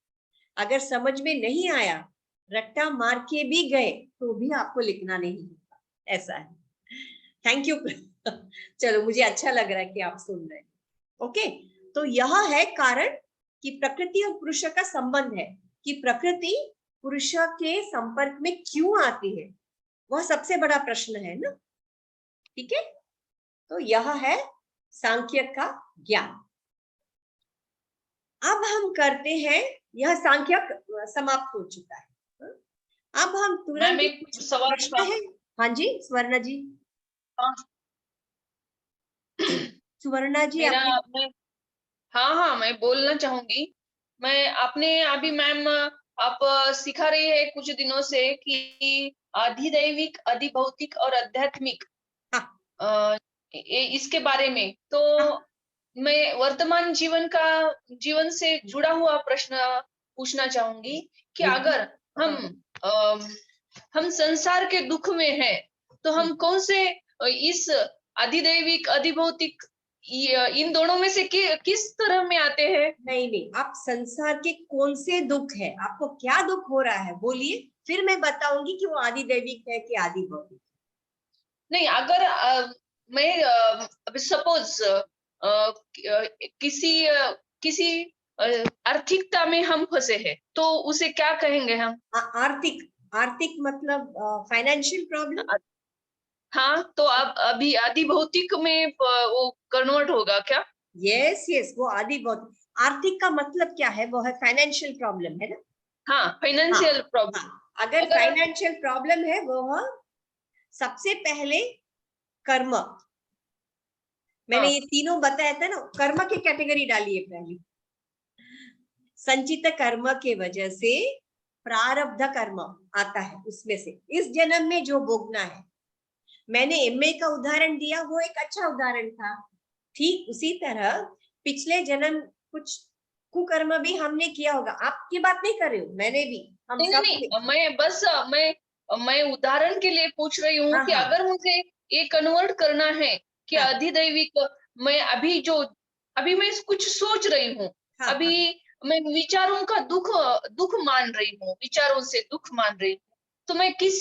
अगर समझ में नहीं आया, रट्टा मार के भी गए तो भी आपको लिखना नहीं होगा, ऐसा है। Thank you. चलो, मुझे अच्छा लग रहा है कि आप सुन रहे हैं। ओके, तो यह है कारण कि प्रकृति और पुरुष का संबंध है, कि प्रकृति पुरुष के संपर्क में क्यों आती है, वह सबसे बड़ा प्रश्न है ना। ठीक है, तो यह है सांख्य का ज्ञान। अब हम करते हैं, यह सांख्य समाप्त हो चुका है। अब हम तुरंत कुछ सवाल प्रश्न है। हाँ जी, स्वर्णा जी। सुवर्णा जी, हाँ, मैं बोलना चाहूंगी। मैं आपने अभी मैम आप सिखा रही है कुछ दिनों से कि अधिदैविक, अधिभौतिक और आध्यात्मिक, इसके बारे में। तो मैं वर्तमान जीवन से जुड़ा हुआ प्रश्न पूछना चाहूंगी कि अगर हम संसार के दुख में हैं तो हम कौन से इस अधिदैविक, अधिभौतिक, इन दोनों में से किस तरह में आते हैं? नहीं, आप संसार के कौन से दुख है, आपको क्या दुख हो रहा है बोलिए, फिर मैं बताऊंगी कि वो आदि दैविक है कि आदि भौतिक। नहीं, अगर मैं अभी सपोज किसी आर्थिकता में हम फंसे हैं तो उसे क्या कहेंगे हम? आर्थिक मतलब फाइनेंशियल प्रॉब्लम। हाँ, तो अब अभी आदि भौतिक में वो कन्वर्ट होगा क्या? यस, वो आदि भौतिक। आर्थिक का मतलब क्या है, वो है फाइनेंशियल प्रॉब्लम, है ना। हाँ, फाइनेंशियल प्रॉब्लम। अगर फाइनेंशियल प्रॉब्लम है, वो सबसे पहले कर्म, मैंने ये तीनों बताया था ना, कर्म की कैटेगरी डाली है पहले। संचित कर्म के वजह से प्रारब्ध कर्म आता है, उसमें से इस जन्म में जो भोगना है। मैंने एमए का उदाहरण दिया, वो एक अच्छा उदाहरण था। ठीक उसी तरह पिछले जन्म कुछ कुकर्म भी हमने किया होगा। आपकी बात नहीं कर रही हूँ, मैंने भी, हम नहीं सब नहीं, मैं उदाहरण के लिए पूछ रही हूँ हाँ कि हाँ अगर मुझे ये कन्वर्ट करना है कि हाँ अधिदैविक, मैं अभी मैं कुछ सोच रही हूँ, हाँ हाँ अभी मैं विचारों का दुख मान रही हूँ, विचारों से दुख मान रही हूँ, तो मैं किस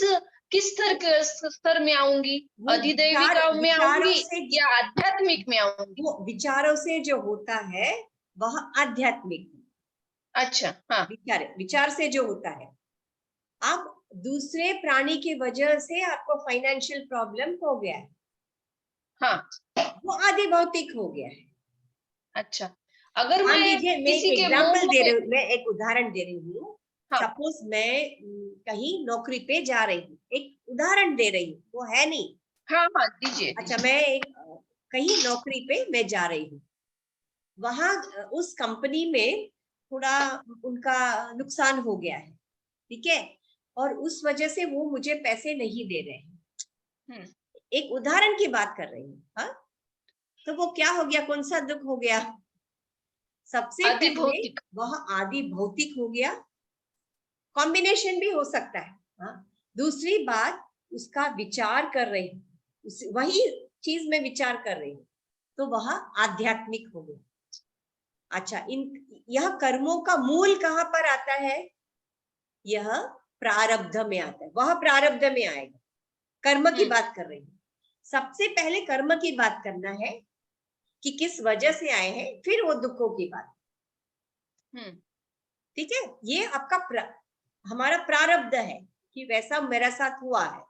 स्तर में आऊंगी? वो अधिदैविका में विचारों आऊंगी से, या आध्यात्मिक में आऊंगी? वो विचारों से जो होता है वह आध्यात्मिक है। अच्छा, हाँ विचार से जो होता है, अब दूसरे प्राणी की वजह से आपको फाइनेंशियल प्रॉब्लम हो गया है, हाँ, वो आदि भौतिक हो गया है। अच्छा, अगर मान मैं लीजिए मैं एक किसी के एग्जाम्पल मोह दे रही में, हूँ, मैं एक उदाहरण दे रही हूँ। हाँ सपोज मैं कहीं नौकरी पे जा रही हूँ, एक उदाहरण दे रही हूँ, वो है नहीं। हाँ हाँ, दीजिए अच्छा, दीजिए। मैं एक कहीं नौकरी पे मैं जा रही हूँ, वहां उस कंपनी में थोड़ा उनका नुकसान हो गया है, ठीक है, और उस वजह से वो मुझे पैसे नहीं दे रहे हैं। हम्म, एक उदाहरण की बात कर रही हूँ, हाँ। तो वो क्या हो गया, कौन सा दुख हो गया? सबसे आदि पहले भौतिक। वह आदि भौतिक हो गया, कॉम्बिनेशन भी हो सकता है, हाँ। दूसरी बात, उसका विचार कर रही हूँ, वही चीज में विचार कर रही हूँ, तो वह आध्यात्मिक हो गया। अच्छा, यह कर्मों का मूल कहाँ पर आता है? यह प्रारब्ध में आता है, वह प्रारब्ध में आएगा। कर्म की बात कर रही हूँ, सबसे पहले कर्म की बात करना है कि किस वजह से आए हैं, फिर वो दुखों की बात। ठीक है, ये आपका हमारा प्रारब्ध है कि वैसा मेरा साथ हुआ है,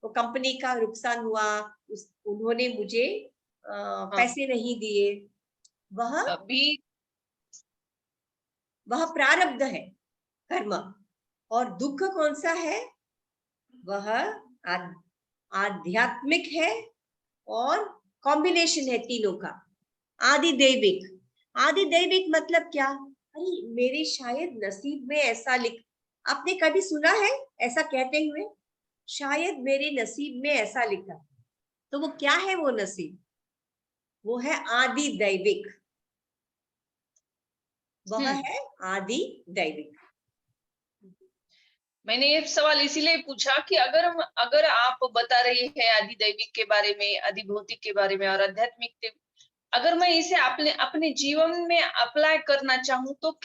वो कंपनी का नुकसान हुआ, उन्होंने मुझे हाँ, पैसे नहीं दिए, वह अभी प्रारब्ध है, कर्म। और दुख कौन सा है? वह आध्यात्मिक है, और कॉम्बिनेशन है तीनों का। आदि दैविक मतलब क्या? अरे मेरे शायद नसीब में ऐसा लिख, आपने कभी सुना है ऐसा कहते हुए? शायद मेरे नसीब में ऐसा लिखा, तो वो क्या है? वो नसीब, वो है आदि दैविक, वह है आदि दैविक। मैंने ये सवाल इसीलिए पूछा कि अगर आप बता रही है आदि दैविक के बारे में, आदि भौतिक के बारे में और आध्यात्मिक के, अगर मैं इसे अपने जीवन में अप्लाई करना चाहूँ तो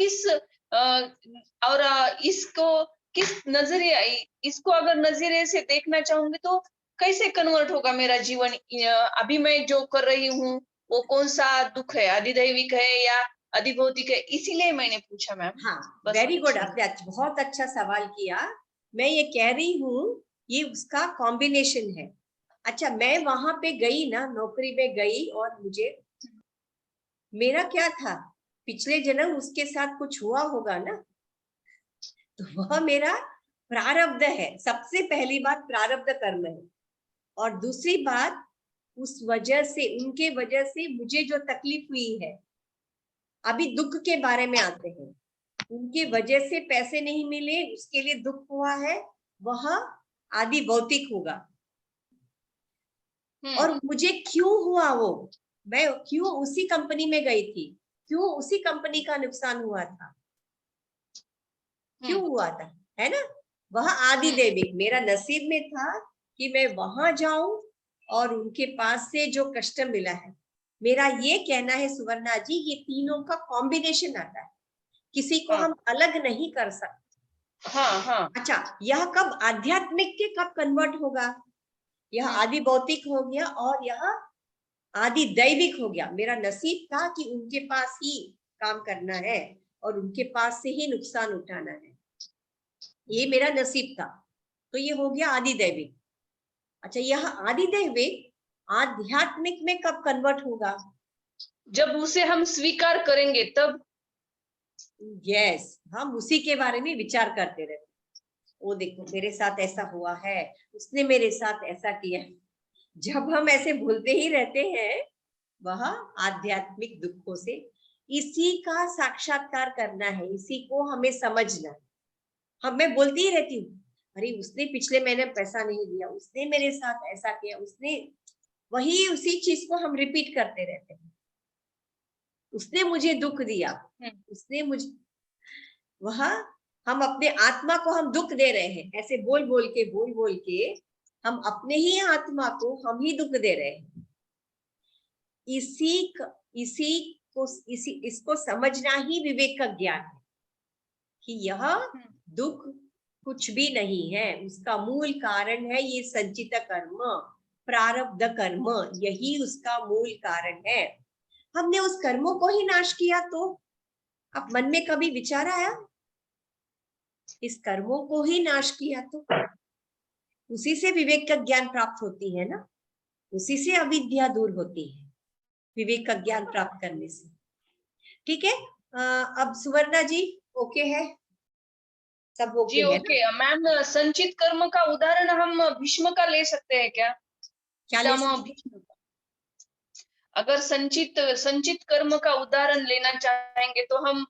इसको किस नजरिया, इसको अगर नजरिए से देखना चाहूंगी तो कैसे कन्वर्ट होगा मेरा जीवन? अभी मैं जो कर रही हूँ वो कौन सा दुख है, अधिदैविक है या अधिभौतिक है? इसीलिए मैंने पूछा मैम, हाँ, बस वेरी गुड, पूछी। आपने बहुत अच्छा सवाल किया। मैं ये कह रही हूँ, ये उसका कॉम्बिनेशन है। अच्छा, मैं वहां पे गई ना, नौकरी में गई, और मुझे, मेरा क्या था, पिछले जन्म उसके साथ कुछ हुआ होगा ना, तो वह मेरा प्रारब्ध है। सबसे पहली बात, प्रारब्ध कर्म है। और दूसरी बात, उस वजह से, उनके वजह से मुझे जो तकलीफ हुई है, अभी दुख के बारे में आते हैं, उनकी वजह से पैसे नहीं मिले, उसके लिए दुख हुआ है, वह आदि भौतिक होगा। और मुझे क्यों हुआ वो, मैं क्यों उसी कंपनी में गई थी, क्यों उसी कंपनी का नुकसान हुआ था, क्यों हुआ था, है ना? वह आदि दैविक मेरा नसीब में था कि मैं वहां जाऊं, और उनके पास से जो कष्ट मिला है। मेरा ये कहना है सुवर्णा जी, ये तीनों का कॉम्बिनेशन आता है, किसी को हम अलग नहीं कर सकते। हाँ हाँ। अच्छा, यह कब आध्यात्मिक के कब कन्वर्ट होगा? यह आदि भौतिक हो गया, और यह आदि दैविक हो गया। मेरा नसीब था कि उनके पास ही काम करना है, और उनके पास से ही नुकसान उठाना है, ये मेरा नसीब था, तो ये हो गया आदि दैविक। अच्छा, यह आदि दैविक आध्यात्मिक में कब कन्वर्ट होगा? जब उसे हम स्वीकार करेंगे तब। यस, हम उसी के बारे में विचार करते रहते, वो देखो मेरे साथ ऐसा हुआ है, उसने मेरे साथ ऐसा किया। जब हम ऐसे भूलते ही रहते हैं, वह आध्यात्मिक दुखों से, इसी का साक्षात्कार करना है, इसी को हमें समझना है। मैं बोलती ही रहती हूँ, अरे उसने पिछले महीने पैसा नहीं दिया, उसने मेरे साथ ऐसा किया, उसने, वही उसी चीज को हम रिपीट करते रहते हैं। उसने मुझे दुख दिया, उसने मुझे, वह हम अपने आत्मा को हम दुख दे रहे हैं, ऐसे बोल बोल के हम अपने ही आत्मा को हम ही दुख दे रहे हैं। इसको समझना ही विवेक का ज्ञान है कि यह दुख कुछ भी नहीं है, उसका मूल कारण है ये संचित कर्म, प्रारब्ध कर्म, यही उसका मूल कारण है। हमने उस कर्मों को ही नाश किया तो अब मन में कभी विचार आया, इस कर्मों को ही नाश किया तो उसी से विवेक का ज्ञान प्राप्त होती है ना, उसी से अविद्या दूर होती है विवेक का ज्ञान प्राप्त करने से। ठीक है, अब सुवर्णा जी ओके है, सब ओके जी है ओके मैम। संचित कर्म का उदाहरण हम भीष्म का ले सकते हैं क्या? क्या ले पितामह सकते? भीष्म का। अगर संचित कर्म का उदाहरण लेना चाहेंगे तो हम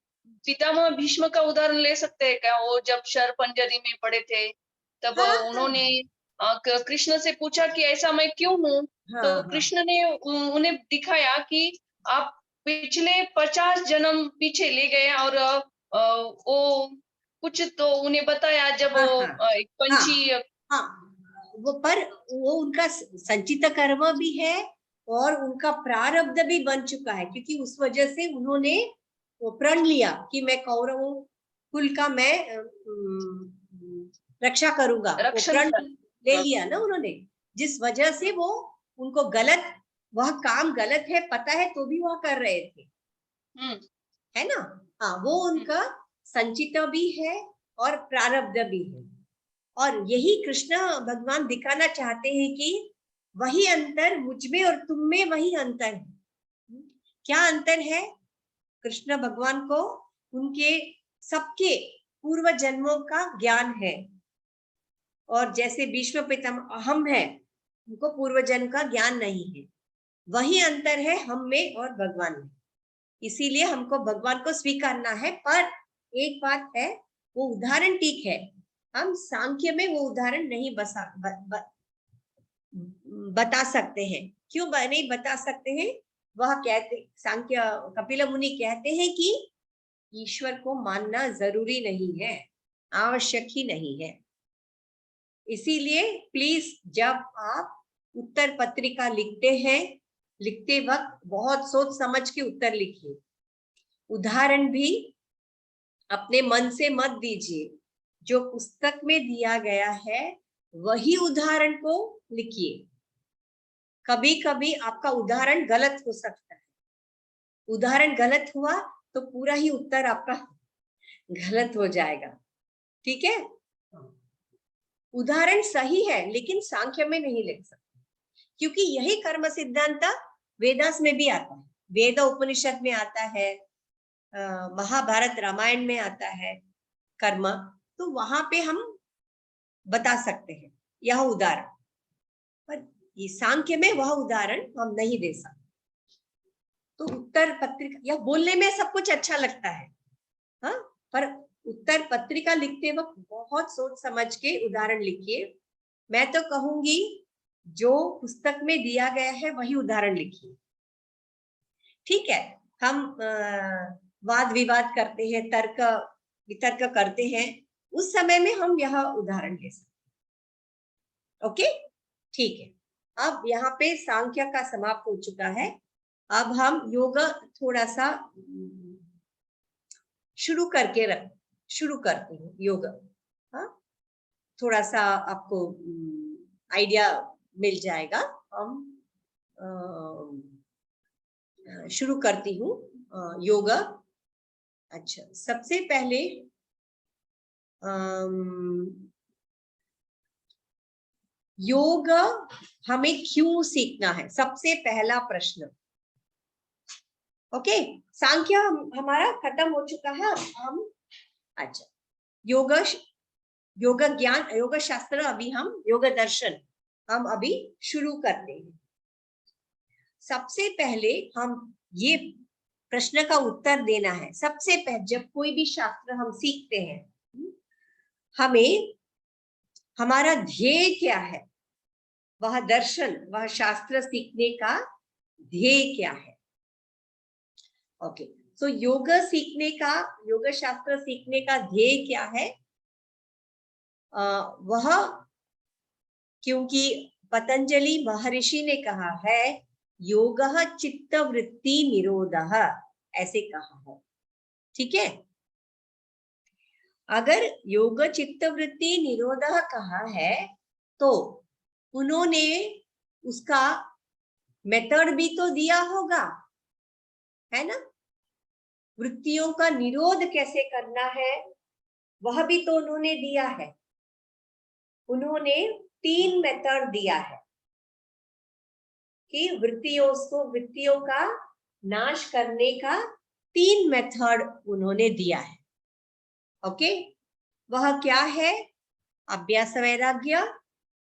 पितामह भीष्म का उदाहरण ले सकते हैं क्या? वो जब शर पंजरी में पड़े थे तब हाँ, उन्होंने कृष्ण से पूछा कि ऐसा मैं क्यों हूँ, हाँ, तो हाँ, कृष्ण ने उन्हें दिखाया कि आप पिछले 50 जन्म पीछे ले गए और वो कुछ तो उन्हें बताया जब हाँ, वो हाँ, एक पंछी हाँ, वो उनका संचित कर्म भी है और उनका प्रारब्ध भी बन चुका है, क्योंकि उस वजह से उन्होंने वो प्रण लिया कि मैं कौरव कुल का मैं रक्षा करूंगा, वो रक्षण प्रण ले लिया ना उन्होंने, जिस वजह से वो उनको गलत, वह काम गलत है पता है तो भी वह कर रहे थे, है ना। हाँ, वो उनका संचित भी है और प्रारब्ध भी है, और यही कृष्ण भगवान दिखाना चाहते हैं कि वही अंतर मुझ में और तुम में, वही अंतर है। क्या अंतर है? कृष्ण भगवान को उनके सबके पूर्व जन्मों का ज्ञान है, और जैसे भीष्म पितामह हम है, उनको पूर्व जन्म का ज्ञान नहीं है। वही अंतर है हम में और भगवान में, इसीलिए हमको भगवान को स्वीकारना है। पर एक बात है, वो उदाहरण ठीक है, हम सांख्य में वो उदाहरण नहीं बता सकते हैं। क्यों नहीं बता सकते हैं? वह कहते, सांख्य कपिल मुनि कहते हैं कि ईश्वर को मानना जरूरी नहीं है, आवश्यक ही नहीं है। इसीलिए प्लीज जब आप उत्तर पत्रिका लिखते हैं, लिखते वक्त बहुत सोच समझ के उत्तर लिखिए, उदाहरण भी अपने मन से मत दीजिए, जो पुस्तक में दिया गया है वही उदाहरण को लिखिए। कभी कभी आपका उदाहरण गलत हो सकता है, उदाहरण गलत हुआ तो पूरा ही उत्तर आपका गलत हो जाएगा। ठीक है, उदाहरण सही है लेकिन सांख्य में नहीं लिख सकते, क्योंकि यही कर्म सिद्धांत वेदास में भी आता है, वेद उपनिषद में आता है, महाभारत रामायण में आता है कर्म, तो वहां पे हम बता सकते हैं यह उदाहरण, पर ये सांख्य में वह उदाहरण हम नहीं दे सकते। तो उत्तर पत्रिका या बोलने में सब कुछ अच्छा लगता है, हाँ, पर उत्तर पत्रिका लिखते वक्त बहुत सोच समझ के उदाहरण लिखिए। मैं तो कहूंगी जो पुस्तक में दिया गया है वही उदाहरण लिखिए। ठीक है, हम वाद विवाद करते हैं, तर्क वितर्क करते हैं, उस समय में हम यह उदाहरण ले सकते। ओके, ठीक है। अब यहाँ पे सांख्य का समाप्त हो चुका है, अब हम योग थोड़ा सा शुरू करते हैं योग। हाँ, थोड़ा सा आपको आइडिया मिल जाएगा। हम शुरू करती हूँ योग। अच्छा, सबसे पहले योग हमें क्यों सीखना है, सबसे पहला प्रश्न। ओके, सांख्य हमारा खत्म हो चुका है, हम अच्छा योग ज्ञान, योग शास्त्र, अभी हम योग दर्शन हम अभी शुरू करते हैं। सबसे पहले हम ये प्रश्न का उत्तर देना है। सबसे पहले जब कोई भी शास्त्र हम सीखते हैं, हमें हमारा ध्येय क्या है, वह दर्शन, वह शास्त्र सीखने का ध्येय क्या है। ओके, सो योग सीखने का, योग शास्त्र सीखने का ध्येय क्या है? वह, क्योंकि पतंजलि महर्षि ने कहा है योगः चित्त वृत्ति निरोधः, ऐसे कहा है। ठीक है, अगर योग चित्त वृत्ति निरोधः कहा है तो उन्होंने उसका मेथड भी तो दिया होगा, है ना? वृत्तियों का निरोध कैसे करना है वह भी तो उन्होंने दिया है। उन्होंने 3 मेथड दिया है कि वृत्तियों का नाश करने का 3 मेथड उन्होंने दिया है। ओके, वह क्या है? अभ्यास वैराग्य,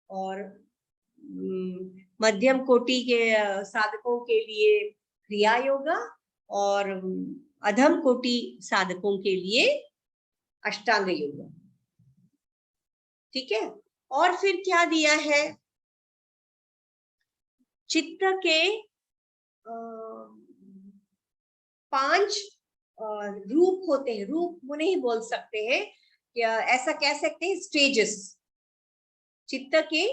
और मध्यम कोटि के साधकों के लिए क्रिया योगा, और अधम कोटि साधकों के लिए अष्टांग योग। ठीक है, और फिर क्या दिया है? चित्त के 5 रूप होते हैं, रूप वो नहीं बोल सकते हैं, या ऐसा कह सकते हैं स्टेजेस। चित्त के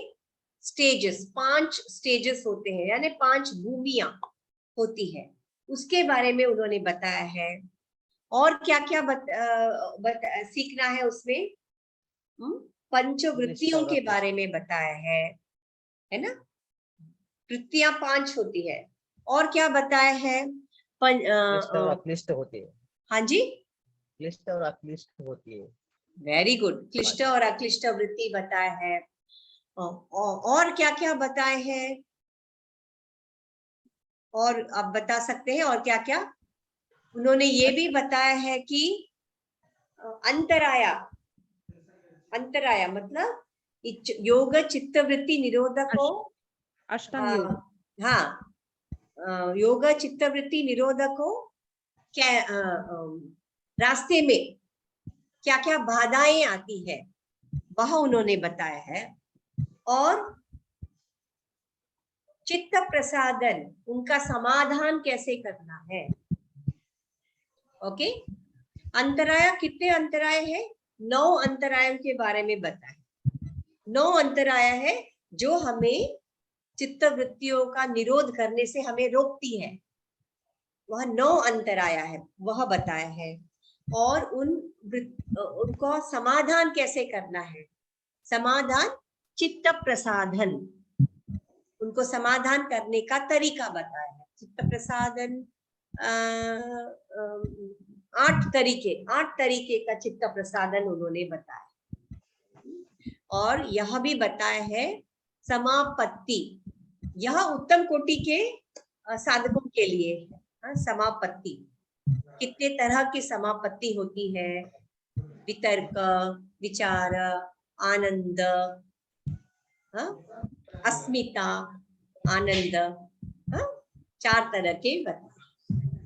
स्टेजेस, 5 स्टेजेस होते हैं, यानी 5 भूमियां होती है, उसके बारे में उन्होंने बताया है। और क्या क्या सीखना है उसमें? पंचवृत्तियों के बारे में बताया है ना? वृत्तियां 5 होती है। और क्या बताया है? क्लिष्ट और अक्लिष्ट होती है। हाँ जी, क्लिष्ट और अक्लिष्ट होती है। Very good. क्लिष्ट और अक्लिष्ट वृत्ति बताया है। और क्या क्या बताए हैं? और आप बता सकते हैं और क्या क्या? उन्होंने ये भी बताया है कि अंतराया मतलब योग चित्त वृत्ति निरोधक को, अष्टांग योग, हाँ, योग चित्त वृत्ति निरोधक को क्या रास्ते में क्या क्या बाधाएं आती है वह उन्होंने बताया है। और चित्त प्रसादन, उनका समाधान कैसे करना है। ओके, अंतराय, कितने अंतराय है? 9 अंतरायों के बारे में बताए। 9 अंतराय है जो हमें चित्त वृत्तियों का निरोध करने से हमें रोकती है, वह 9 अंतराय है, वह बताया है। और उनको समाधान कैसे करना है? समाधान चित्त प्रसादन, उनको समाधान करने का तरीका बताया है। चित्त प्रसादन 8 तरीके का चित्त प्रसादन उन्होंने बताया। और यह भी बताया है समापत्ति, यह उत्तम कोटि के साधकों के लिए है। समापत्ति, कितने तरह की समापत्ति होती है? वितर्क, विचार, आनंद, अस्मिता, आनंद, 4 तरह के बताए।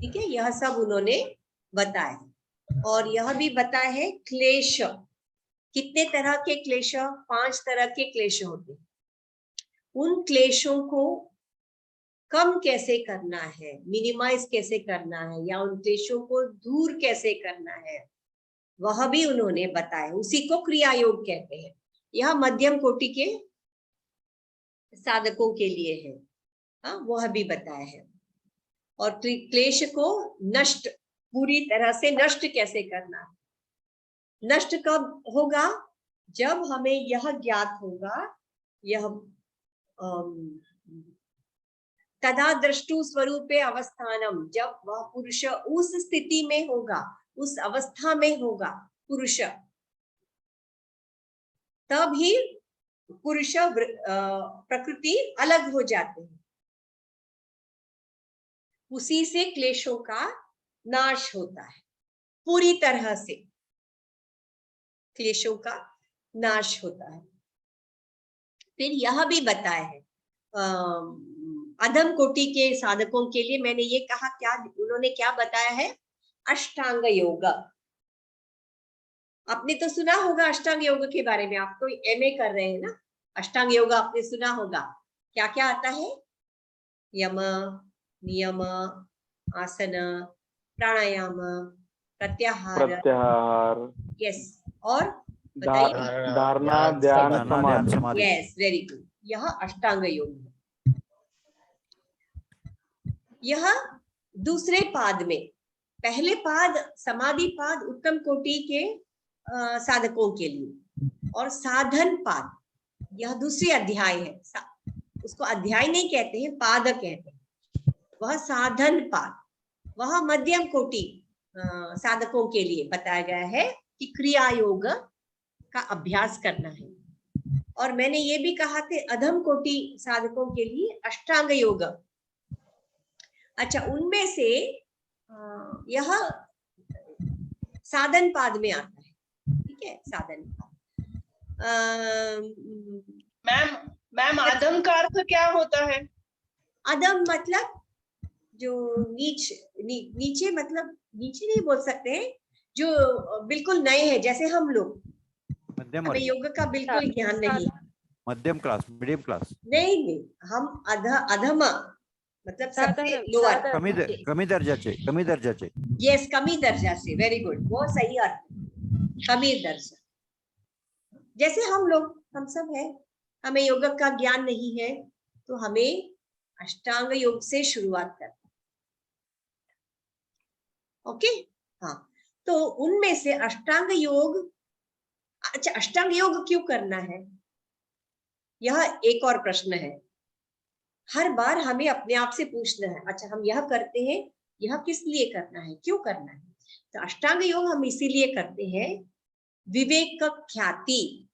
ठीक है, यह सब उन्होंने बताया। और यह भी बताया है क्लेश, कितने तरह के क्लेश? 5 तरह के क्लेश होते हैं। उन क्लेशों को कम कैसे करना है, मिनिमाइज कैसे करना है, या उन क्लेशों को दूर कैसे करना है, वह भी उन्होंने बताया। उसी को क्रिया योग कहते हैं। यह मध्यम कोटि के साधकों के लिए है, वह भी बताया है। और क्लेश को नष्ट, पूरी तरह से नष्ट कैसे करना है। नष्ट कब होगा? जब हमें यह ज्ञात होगा, यह तदा दृष्टु स्वरूपे अवस्थानम, जब वह पुरुष उस स्थिति में होगा, उस अवस्था में होगा पुरुष, तब ही पुरुष प्रकृति अलग हो जाते हैं। उसी से क्लेशों का नाश होता है, पूरी तरह से क्लेशों का नाश होता है। फिर यह भी बताया है अधम कोटि के साधकों के लिए, मैंने ये कहा, क्या उन्होंने क्या बताया है? अष्टांग योग। आपने तो सुना होगा अष्टांग योग के बारे में, आप तो एमए कर रहे हैं ना। अष्टांग योग आपने सुना होगा। क्या क्या आता है? यम, नियम, आसन, प्राणायाम, प्रत्याहार, प्रत्याहार, यस, और बताइए। धारणा, ध्यान, समाधि। Yes, very good. यह अष्टांग योग है। यह दूसरे पाद में, पहले पाद समाधि पाद उत्तम कोटि के साधकों के लिए, और साधन पाद यह दूसरी अध्याय है। उसको अध्याय नहीं कहते हैं, पाद कहते हैं। वह साधन पाद, वह मध्यम कोटि साधकों के लिए बताया गया है कि क्रिया योग का अभ्यास करना है। और मैंने ये भी कहा था अधम कोटि साधकों के लिए अष्टांग योग। अच्छा, उनमें से यह साधन पाद में आता है। ठीक है, साधन पाद। मैम अधम का अर्थ क्या होता है? अधम मतलब जो नीचे मतलब नीचे नहीं बोल सकते हैं, जो बिल्कुल नए हैं, जैसे हम लोग, हमें योग का बिल्कुल ज्ञान नहीं। मध्यम क्लास, मीडियम क्लास? नहीं, हम अधम मतलब सबसे लोअर, कमी दर्जाचे। यस, कमी दर्जा से। वेरी गुड, वो सही अर्थ, कमी दर्जा। जैसे हम लोग, हम सब है, हमें योग का ज्ञान नहीं है, तो हमें अष्टांग योग से शुरुआत करना। ओके, हाँ, तो उनमें से अष्टांग योग। अच्छा, अष्टांग योग क्यों करना है, यह एक और प्रश्न है। हर बार हमें अपने आप से पूछना है, अच्छा हम यह करते हैं, यह किस लिए करना है, क्यों करना है? तो अष्टांग योग हम इसीलिए करते हैं, विवेक ख्याति।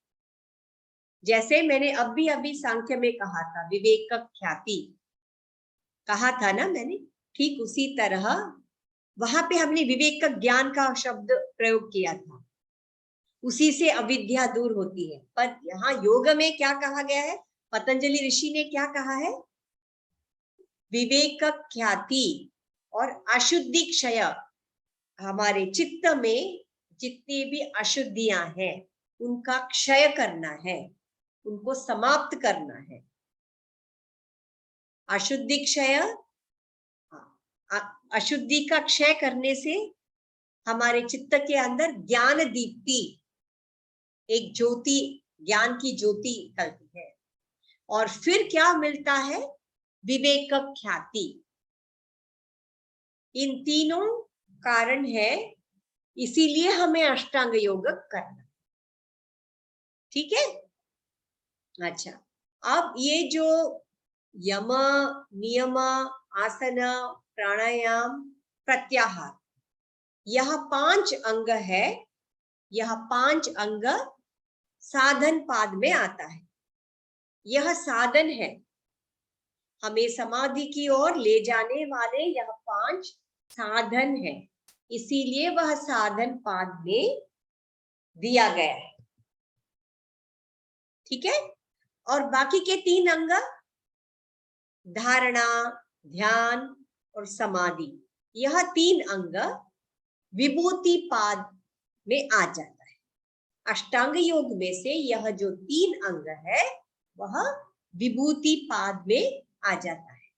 जैसे मैंने अभी सांख्य में कहा था, विवेक ख्याति कहा था ना मैंने, ठीक उसी तरह वहां पे हमने विवेक का ज्ञान का शब्द प्रयोग किया था। उसी से अविद्या दूर होती है। पर यहाँ योग में क्या कहा गया है, पतंजलि ऋषि ने क्या कहा है, विवेक ख्याति और अशुद्धि क्षय। हमारे चित्त में जितनी भी अशुद्धियां हैं उनका क्षय करना है, उनको समाप्त करना है। अशुद्धि क्षय, अशुद्धि का क्षय करने से हमारे चित्त के अंदर ज्ञान दीप्ति, एक ज्योति, ज्ञान की ज्योति निकलती है। और फिर क्या मिलता है, विवेक ख्याति। इन तीनों कारण है, इसीलिए हमें अष्टांग योग करना। ठीक है। अच्छा, अब ये जो यम, नियम, आसन, प्राणायाम, प्रत्याहार, यह 5 अंग है। यह 5 अंग साधन पाद में आता है। यह साधन है, हमें समाधि की ओर ले जाने वाले यह 5 साधन है, इसीलिए वह साधन पाद में दिया गया है। ठीक है। और बाकी के 3 अंग, धारणा, ध्यान और समाधि, यह 3 अंग विभूति पाद में आ जाता है। अष्टांग योग में से यह जो 3 अंग है वह विभूति पाद में आ जाता है।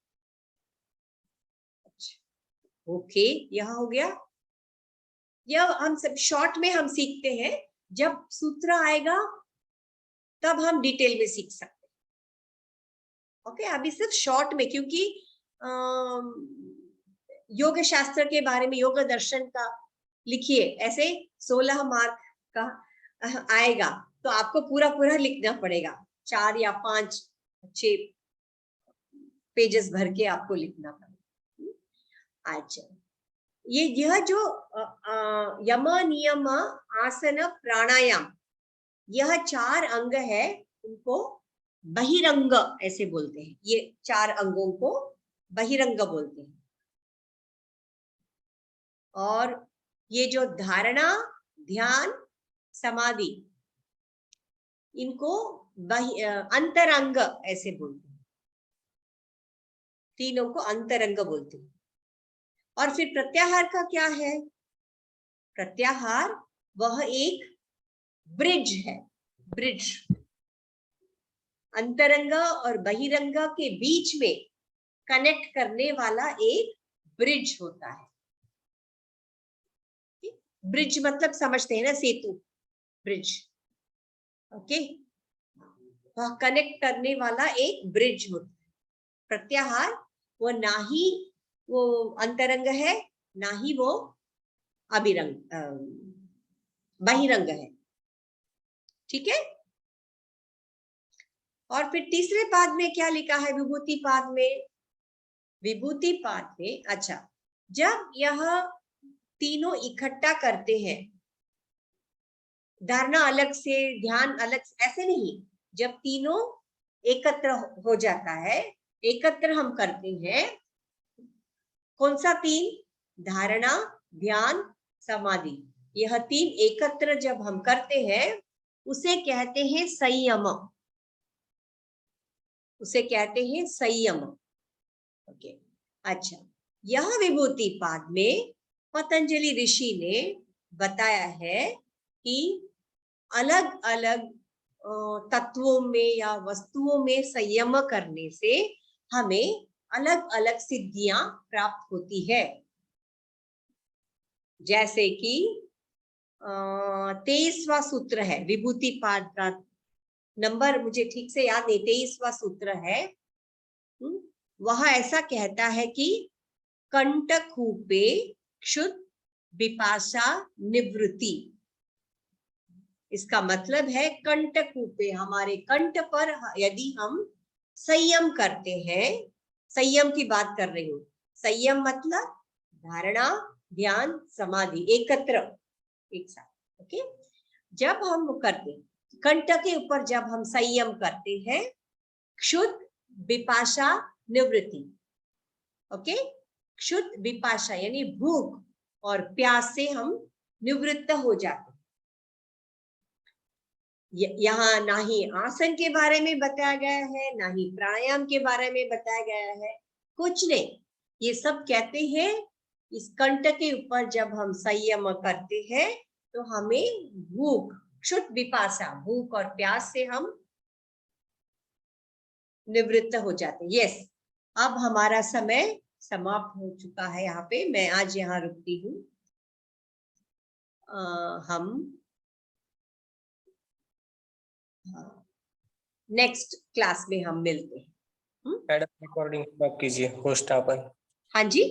ओके, यह हो गया। यह हम सब शॉर्ट में हम सीखते हैं, जब सूत्र आएगा तब हम डिटेल में सीख सकते हैं। ओके, अभी सिर्फ शॉर्ट में, क्योंकि योग शास्त्र के बारे में, योग दर्शन का लिखिए, ऐसे 16 मार्क का आएगा, तो आपको पूरा लिखना पड़ेगा। 4 या 5 अच्छे पेजेस भर के आपको लिखना पड़ेगा। अच्छा, यह जो यम, नियम, आसन, प्राणायाम, यह 4 अंग है, उनको बहिरंग ऐसे बोलते हैं। ये 4 अंगों को बहिरंग बोलते हैं। और ये जो धारणा, ध्यान, समाधि, इनको अंतरंग ऐसे बोलते हैं। तीनों को अंतरंग बोलते हैं। और फिर प्रत्याहार का क्या है, प्रत्याहार वह एक ब्रिज है, ब्रिज, अंतरंग और बहिरंग के बीच में कनेक्ट करने वाला एक ब्रिज होता है। ब्रिज मतलब समझते हैं ना, सेतु, ब्रिज, ओके, वह कनेक्ट करने वाला एक ब्रिज होता है। प्रत्याहार वो ना ही वो अंतरंग है, ना ही वो अभिरंग बहिरंग है, ठीक है। और फिर तीसरे पाद में क्या लिखा है, विभूति पाद में? विभूति पाद में, अच्छा, जब यह तीनों इकट्ठा करते हैं, धारणा अलग से, ध्यान अलग से, ऐसे नहीं, जब तीनों एकत्र हो जाता है, एकत्र हम करते हैं, कौन सा तीन? धारणा, ध्यान, समाधि, यह तीन एकत्र जब हम करते हैं उसे कहते हैं संयम, उसे कहते हैं संयम, ओके। अच्छा, यह विभूति पाद में पतंजलि ऋषि ने बताया है कि अलग अलग तत्वों में या वस्तुओं में संयम करने से हमें अलग अलग सिद्धियां प्राप्त होती है। जैसे कि 23वां सूत्र है विभूति पाद का, नंबर मुझे ठीक से याद नहीं, 23वां सूत्र है। वह ऐसा कहता है कि कंटकूपे क्षुद् विपाशा निवृत्ति। इसका मतलब है कंटकूपे, हमारे कंठ पर यदि हम संयम करते हैं, संयम की बात कर रही हूं, संयम मतलब धारणा, ध्यान, समाधि एकत्र एक साथ, ओके। जब हम करते हैं कंठ के ऊपर, जब हम संयम करते हैं, क्षुद् विपाशा निवृत्ति, ओके। क्षुद् विपाशा यानी भूख और प्यास से हम निवृत्त हो जाते हैं। यहाँ ना ही आसन के बारे में बताया गया है, ना ही प्राणायाम के बारे में बताया गया है, कुछ नहीं। ये सब कहते हैं इस कंठ के ऊपर जब हम संयम करते हैं तो हमें भूख, क्षुद् विपाशा, भूख और प्यास से हम निवृत्त हो जाते हैं। यस, अब हमारा समय समाप्त हो चुका है। यहाँ पे मैं आज यहाँ रुकती हूँ। हम नेक्स्ट क्लास में हम मिलते हैं। मैडम रिकॉर्डिंग स्टॉप कीजिए, होस्ट अपन। हाँ जी,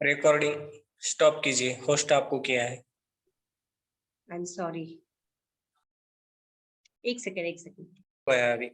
रिकॉर्डिंग स्टॉप कीजिए, होस्ट आपको किया है। आई एम सॉरी, एक सेकेंड। अभी